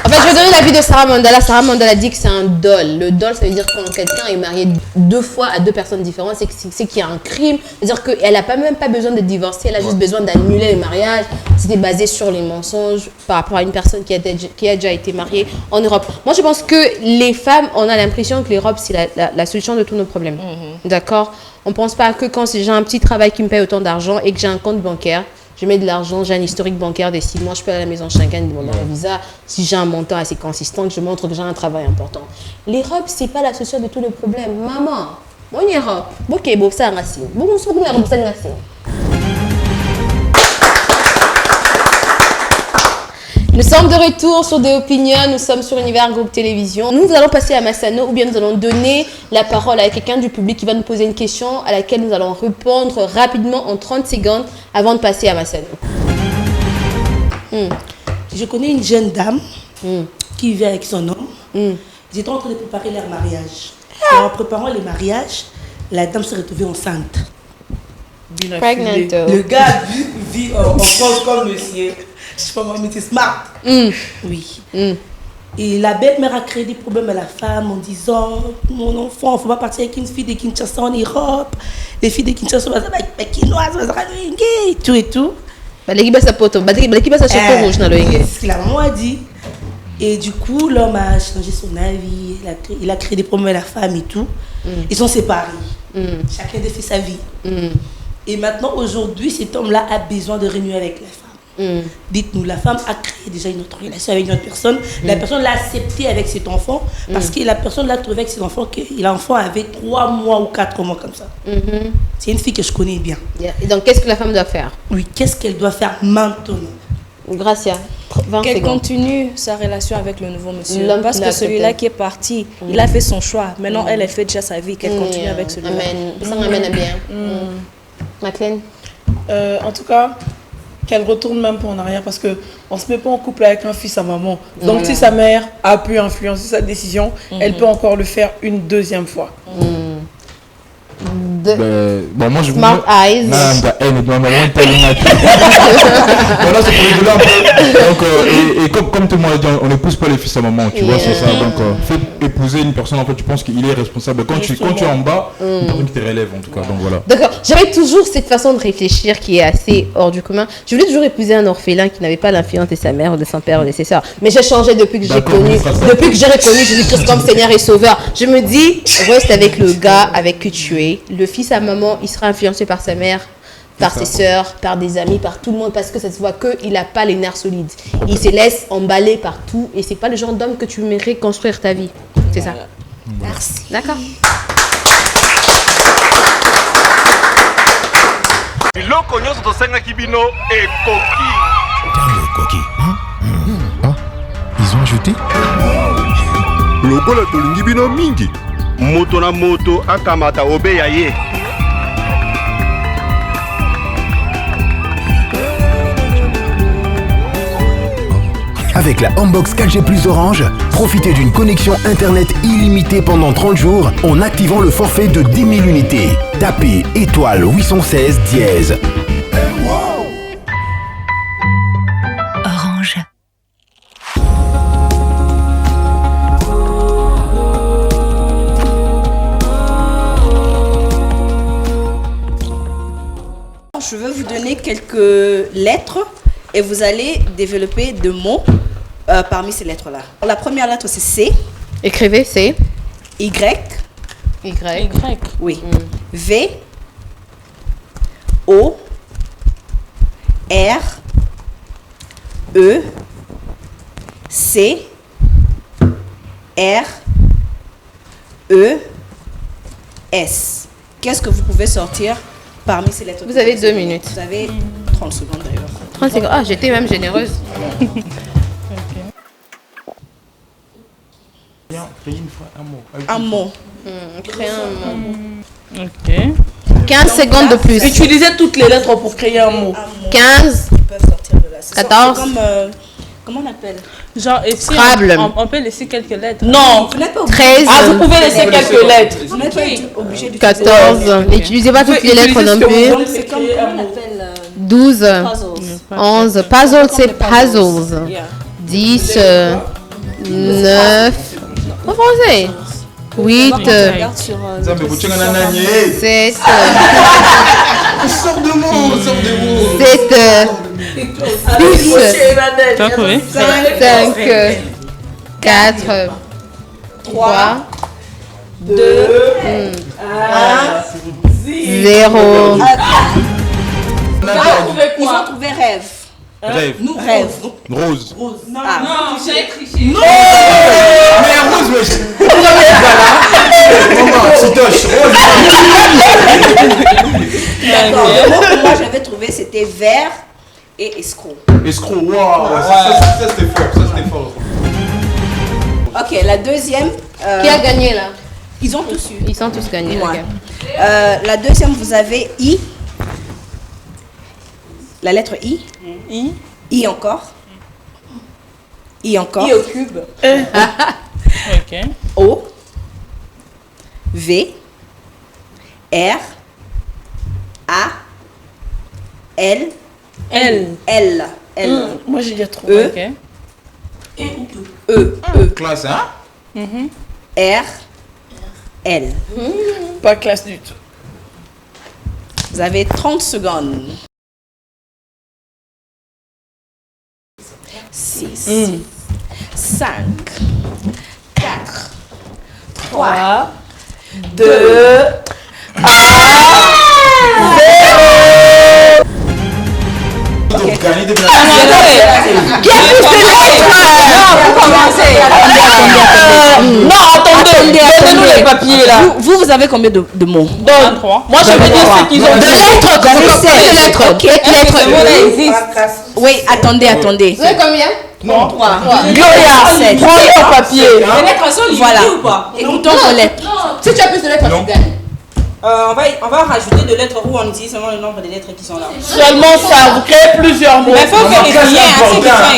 En fait, je vais donner l'avis de Sarah Mandala. Sarah Mandala dit que c'est un dol. Le dol, ça veut dire quand quelqu'un est marié 2 fois à 2 personnes différentes, c'est qu'il y a un crime. C'est-à-dire qu'elle n'a même pas besoin de divorcer, elle a juste besoin d'annuler le mariage. C'était basé sur les mensonges par rapport à une personne qui a déjà été mariée en Europe. Moi, je pense que les femmes, on a l'impression que l'Europe, c'est la solution de tous nos problèmes. D'accord? On ne pense pas que quand j'ai un petit travail qui me paye autant d'argent et que j'ai un compte bancaire, je mets de l'argent, j'ai un historique bancaire de 6 mois, je peux aller à la maison Schengen demander un visa. Si j'ai un montant assez consistant, je montre que j'ai un travail important. L'Europe, ce n'est pas la solution de tous les problèmes. Maman, on y Europe. Ok, bon, ça a raison. Bon, on se retrouve à ça. Nous sommes de retour sur Des Opinions, nous sommes sur Univers Groupe Télévision. Nous allons passer à Massano ou bien nous allons donner la parole à quelqu'un du public qui va nous poser une question à laquelle nous allons répondre rapidement en 30 secondes avant de passer à Massano. Je connais une jeune dame qui vivait avec son homme. Ils étaient en train de préparer leur mariage. Et en préparant les mariages, la dame s'est retrouvée enceinte. Pregnant. Le gars vit en France comme monsieur. Je sais pas moi, mais c'est smart. Oui. Et la belle-mère a créé des problèmes à la femme en disant mon enfant, il ne faut pas partir avec une fille de Kinshasa en Europe. Les filles de Kinshasa, tout et tout. L'équipe a sa pote, l'équipe a sa chapeau rouge dans le c'est ce que la maman a dit. Et du coup, l'homme a changé son avis, il a créé des problèmes à la femme et tout. Ils sont séparés. Chacun a fait sa vie. Et maintenant, aujourd'hui, cet homme-là a besoin de renouer avec la femme. Dites-nous, la femme a créé déjà une autre relation avec une autre personne. La personne l'a accepté avec cet enfant parce que la personne l'a trouvé avec cet enfant que l'enfant avait 3 mois ou 4 mois comme ça. C'est une fille que je connais bien. Et donc, qu'est-ce que la femme doit faire? Oui, qu'est-ce qu'elle doit faire maintenant? Gracia, 20 qu'elle secondes. continue sa relation avec le nouveau monsieur. L'homme Parce qui que l'a celui-là accepté. qui est parti, il a fait son choix. Maintenant, elle fait déjà sa vie, qu'elle continue avec celui-là. Amen. Ça m'amène à bien. Maclean. En tout cas, qu'elle retourne même pas en arrière parce qu'on ne se met pas en couple avec un fils à maman. Donc si sa mère a pu influencer sa décision, elle peut encore le faire une 2e fois. Bon, moi je vous Smart eyes. Voilà, c'est pour rigoler un peu. Donc, et comme tout le monde a dit, on n'épouse pas les fils à maman, tu vois, c'est ça. Donc, faut épouser une personne, en fait, tu penses qu'il est responsable. Quand tu es en bas, une personne qui te relève, en tout cas. Donc, voilà. D'accord. J'avais toujours cette façon de réfléchir qui est assez hors du commun. Je voulais toujours épouser un orphelin qui n'avait pas l'influence de sa mère ou de son père ou de ses soeurs. Mais j'ai changé depuis que j'ai reconnu Jésus-Christ comme Seigneur et Sauveur. Je me dis, reste avec le gars avec qui tu es. Le fils à maman, il sera influencé par sa mère, par ses sœurs, par des amis, par tout le monde, parce que ça se voit qu'il n'a pas les nerfs solides. Il se laisse emballer partout et c'est pas le genre d'homme que tu aimerais construire ta vie. C'est ça. Merci. D'accord. biloko nyonso tosengaki bino ekoki. Coquille. Ah, ils ont ajouté. lokola tolingi bino mingi moto na moto akamata obeya ye. Avec la Homebox 4G Plus Orange, profitez d'une connexion Internet illimitée pendant 30 jours en activant le forfait de 10 000 unités. Tapez étoile 816 dièse. Orange. Je vais vous donner quelques lettres et vous allez développer des mots parmi ces lettres-là. La première lettre, c'est C. Écrivez C. Y. Y. Oui. V. O. R. E. C. R. E. S. Qu'est-ce que vous pouvez sortir parmi ces lettres? Vous avez 2 minutes. Vous avez 30 secondes d'ailleurs. 30 secondes. Ah, j'étais même généreuse. Un mot. Créer un mot. Ok. 15 secondes de plus. Utilisez toutes les lettres pour créer un mot. 15. Ils peuvent sortir de là. 14. C'est comme, comment on appelle? Genre, et si Scrabble. on peut laisser quelques lettres. Non. Vous n'êtes pas obligé. 13. Ah, vous pouvez laisser quelques lettres. Vous n'êtes pas obligé d'utiliser. 14. N'utilisez pas toutes les lettres non plus. C'est comme, comment on appelle 12. puzzles. 11. Puzzle, c'est puzzles. 10. 9. En français. 8. Regarde sur 7. Sors de mots, sors de mots. 7. 6. T'as trouvé? 5. 4. 3. 2. 0. Ils ont trouvé rêve. Rêve. Nous rêve. Rose. Ah. j'ai triché. Mais Rose, wesh. Maman, Sitoche, Rose. D'accord. Le mot que moi j'avais trouvé c'était vert et escroc. Escroc, waouh. Ça c'était fort, ça c'était fort. Ok, la deuxième. Qui a gagné là? Ils ont tous eu. Ils sont tous gagnés. Ouais. Ok. La deuxième, vous avez I. La lettre I. I. I encore. I encore. I au cube. Ok. O. V. R. A. L. L. L. L. Moi, j'ai déjà trop. E. Ok. E. Classe, hein? R. L. Pas classe du tout. Vous avez 30 secondes. 6, 5, 4, 3, 2, 1, 0. Donc, gagner des Qui a poussé les lettres? Non, vous commencez. Non, attendez. Donnez-nous les papiers là. Vous avez combien de mots? Donc, moi, je vais dire ce qu'ils ont De lettres, vous avez 16 lettres. Ok, lettres. Oui, attendez. Vous avez combien? Non. Gloria, prends ton papier. Les lettres sont limitées ou pas? Écoutons vos lettres. Si tu as plus de lettres, tu gagnes. On va rajouter des lettres où on utilise seulement le nombre de lettres qui sont là. Seulement ça, vous créez plusieurs mots. Mais il faut vérifier, c'est différent.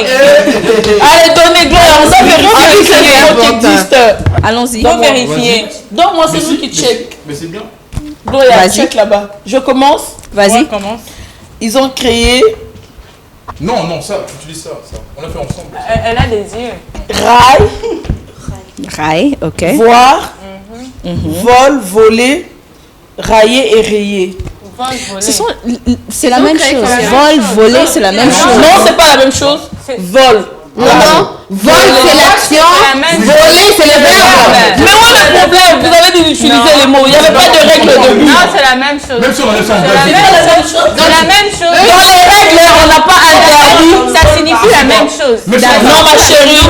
Allez, donnez Gloria, on doit vérifier que les mots qui existent. Allons-y. Donc, vérifier. Donc, moi, c'est nous qui check. Mais c'est bien. Gloria, Vas-y. check là-bas. Je commence. Vas-y. Commence. Ils ont créé Non, ça, tu utilises ça. On a fait ensemble. Elle a des yeux. rail, Rail, ok. voir, vol, voler, railler et rayer. C'est la même chose. Vol, voler, c'est la même chose. Non, c'est pas la même chose. Vol. Non, vol c'est l'action, voler c'est le verbe. Mais où est le problème? Vous avez dit d'utiliser les mots. Il n'y avait pas de règle au début. Non, c'est la même chose. Même si on a fait en C'est Belgique. la même chose. C'est la même chose. Dans les règles, on n'a pas interdit. Ça signifie la même chose. Même si on a Non, ma chérie, les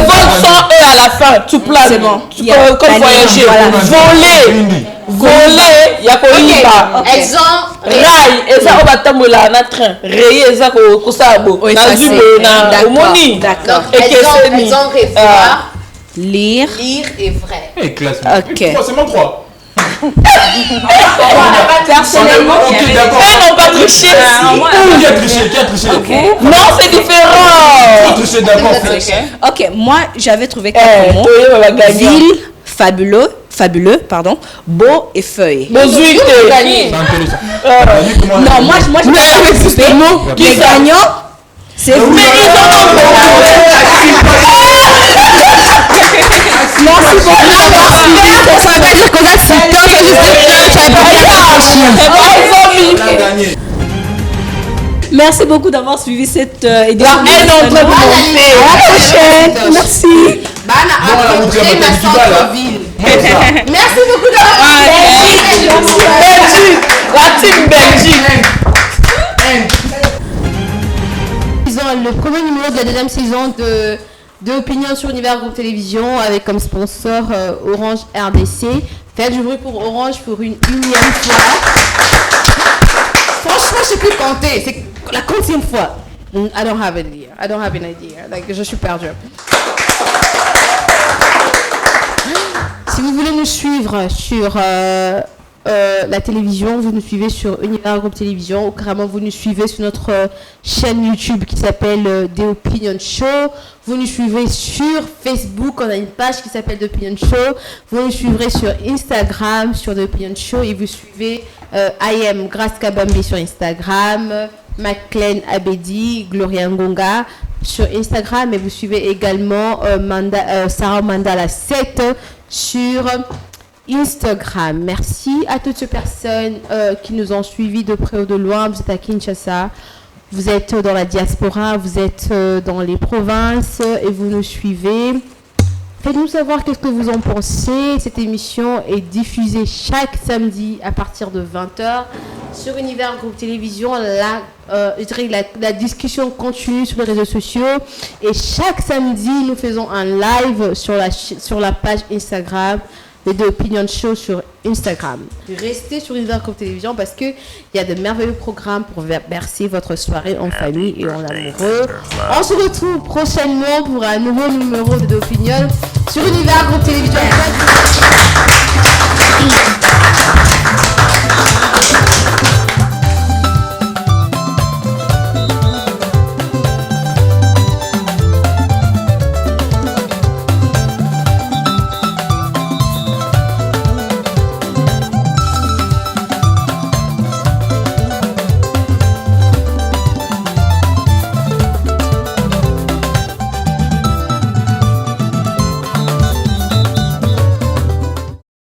vols sont eux à la fin. Tu places. C'est bon. Comme voyager. Voler, il y a quoi Exemple. rail, eza obatambola na train. Rayer, eza kosabo. Oui, Na ça, zube, c'est- na d'accord, omoni. d'accord. Ekeseni. Exemple, revoir. lire. Lire est vrai. Eh, classe. Ok. C'est mon 3. Personnellement, Ok, d'accord. Elles n'ont pas triché. Qui a triché? Qui a triché? Non, c'est Qui a différent. triché d'abord? Ok, moi j'avais trouvé 4 mots. on va gagner. Ville, fabuleux, pardon, beau et feuille. Bonjour, C'est intéressant. Non, moi je vais pas participer. Les gagnants, c'est vous. Merci beaucoup d'avoir fait. Ça veut pas dire qu'on a ce temps, c'est juste que tu n'avais pas réfléchi. Merci beaucoup d'avoir suivi cette édition. Elle est en train de monter. À la prochaine. Merci. Bana Bon, a la route, rencontré elle va ma être du bas, là. centre-ville. Merci. Merci beaucoup d'avoir Belgique. La team Belgique. Le premier numéro de la deuxième saison de Opinion sur Univers Groupe Télévision avec comme sponsor Orange RDC. Faites du bruit pour Orange pour une unième fois. Franchement, je sais plus compter. C'est la quantième fois. I don't have an idea. I don't have an idea. Like, je suis perdue. Si vous voulez nous suivre sur la télévision, vous nous suivez sur Univers Groupe Télévision ou carrément vous nous suivez sur notre chaîne YouTube qui s'appelle The Opinion Show. Vous nous suivez sur Facebook, on a une page qui s'appelle The Opinion Show. Vous nous suivrez sur Instagram, sur The Opinion Show et vous suivez I am Grace Kabambi sur Instagram, Maclean Abedi, Gloria Ngonga sur Instagram et vous suivez également Sarah Mandala 7 sur Instagram. Merci à toutes ces personnes qui nous ont suivis de près ou de loin. Vous êtes à Kinshasa, vous êtes dans la diaspora, vous êtes dans les provinces et vous nous suivez. Faites-nous savoir qu'est-ce que vous en pensez. Cette émission est diffusée chaque samedi à partir de 20h sur Univers Groupe Télévision. La discussion continue sur les réseaux sociaux et chaque samedi nous faisons un live sur la page Instagram de Opinion Show sur Instagram. Restez sur Univers Groupe Télévision parce qu'il y a de merveilleux programmes pour bercer votre soirée en famille et en amoureux. On se retrouve prochainement pour un nouveau numéro de Opinion sur Univers Groupe Télévision.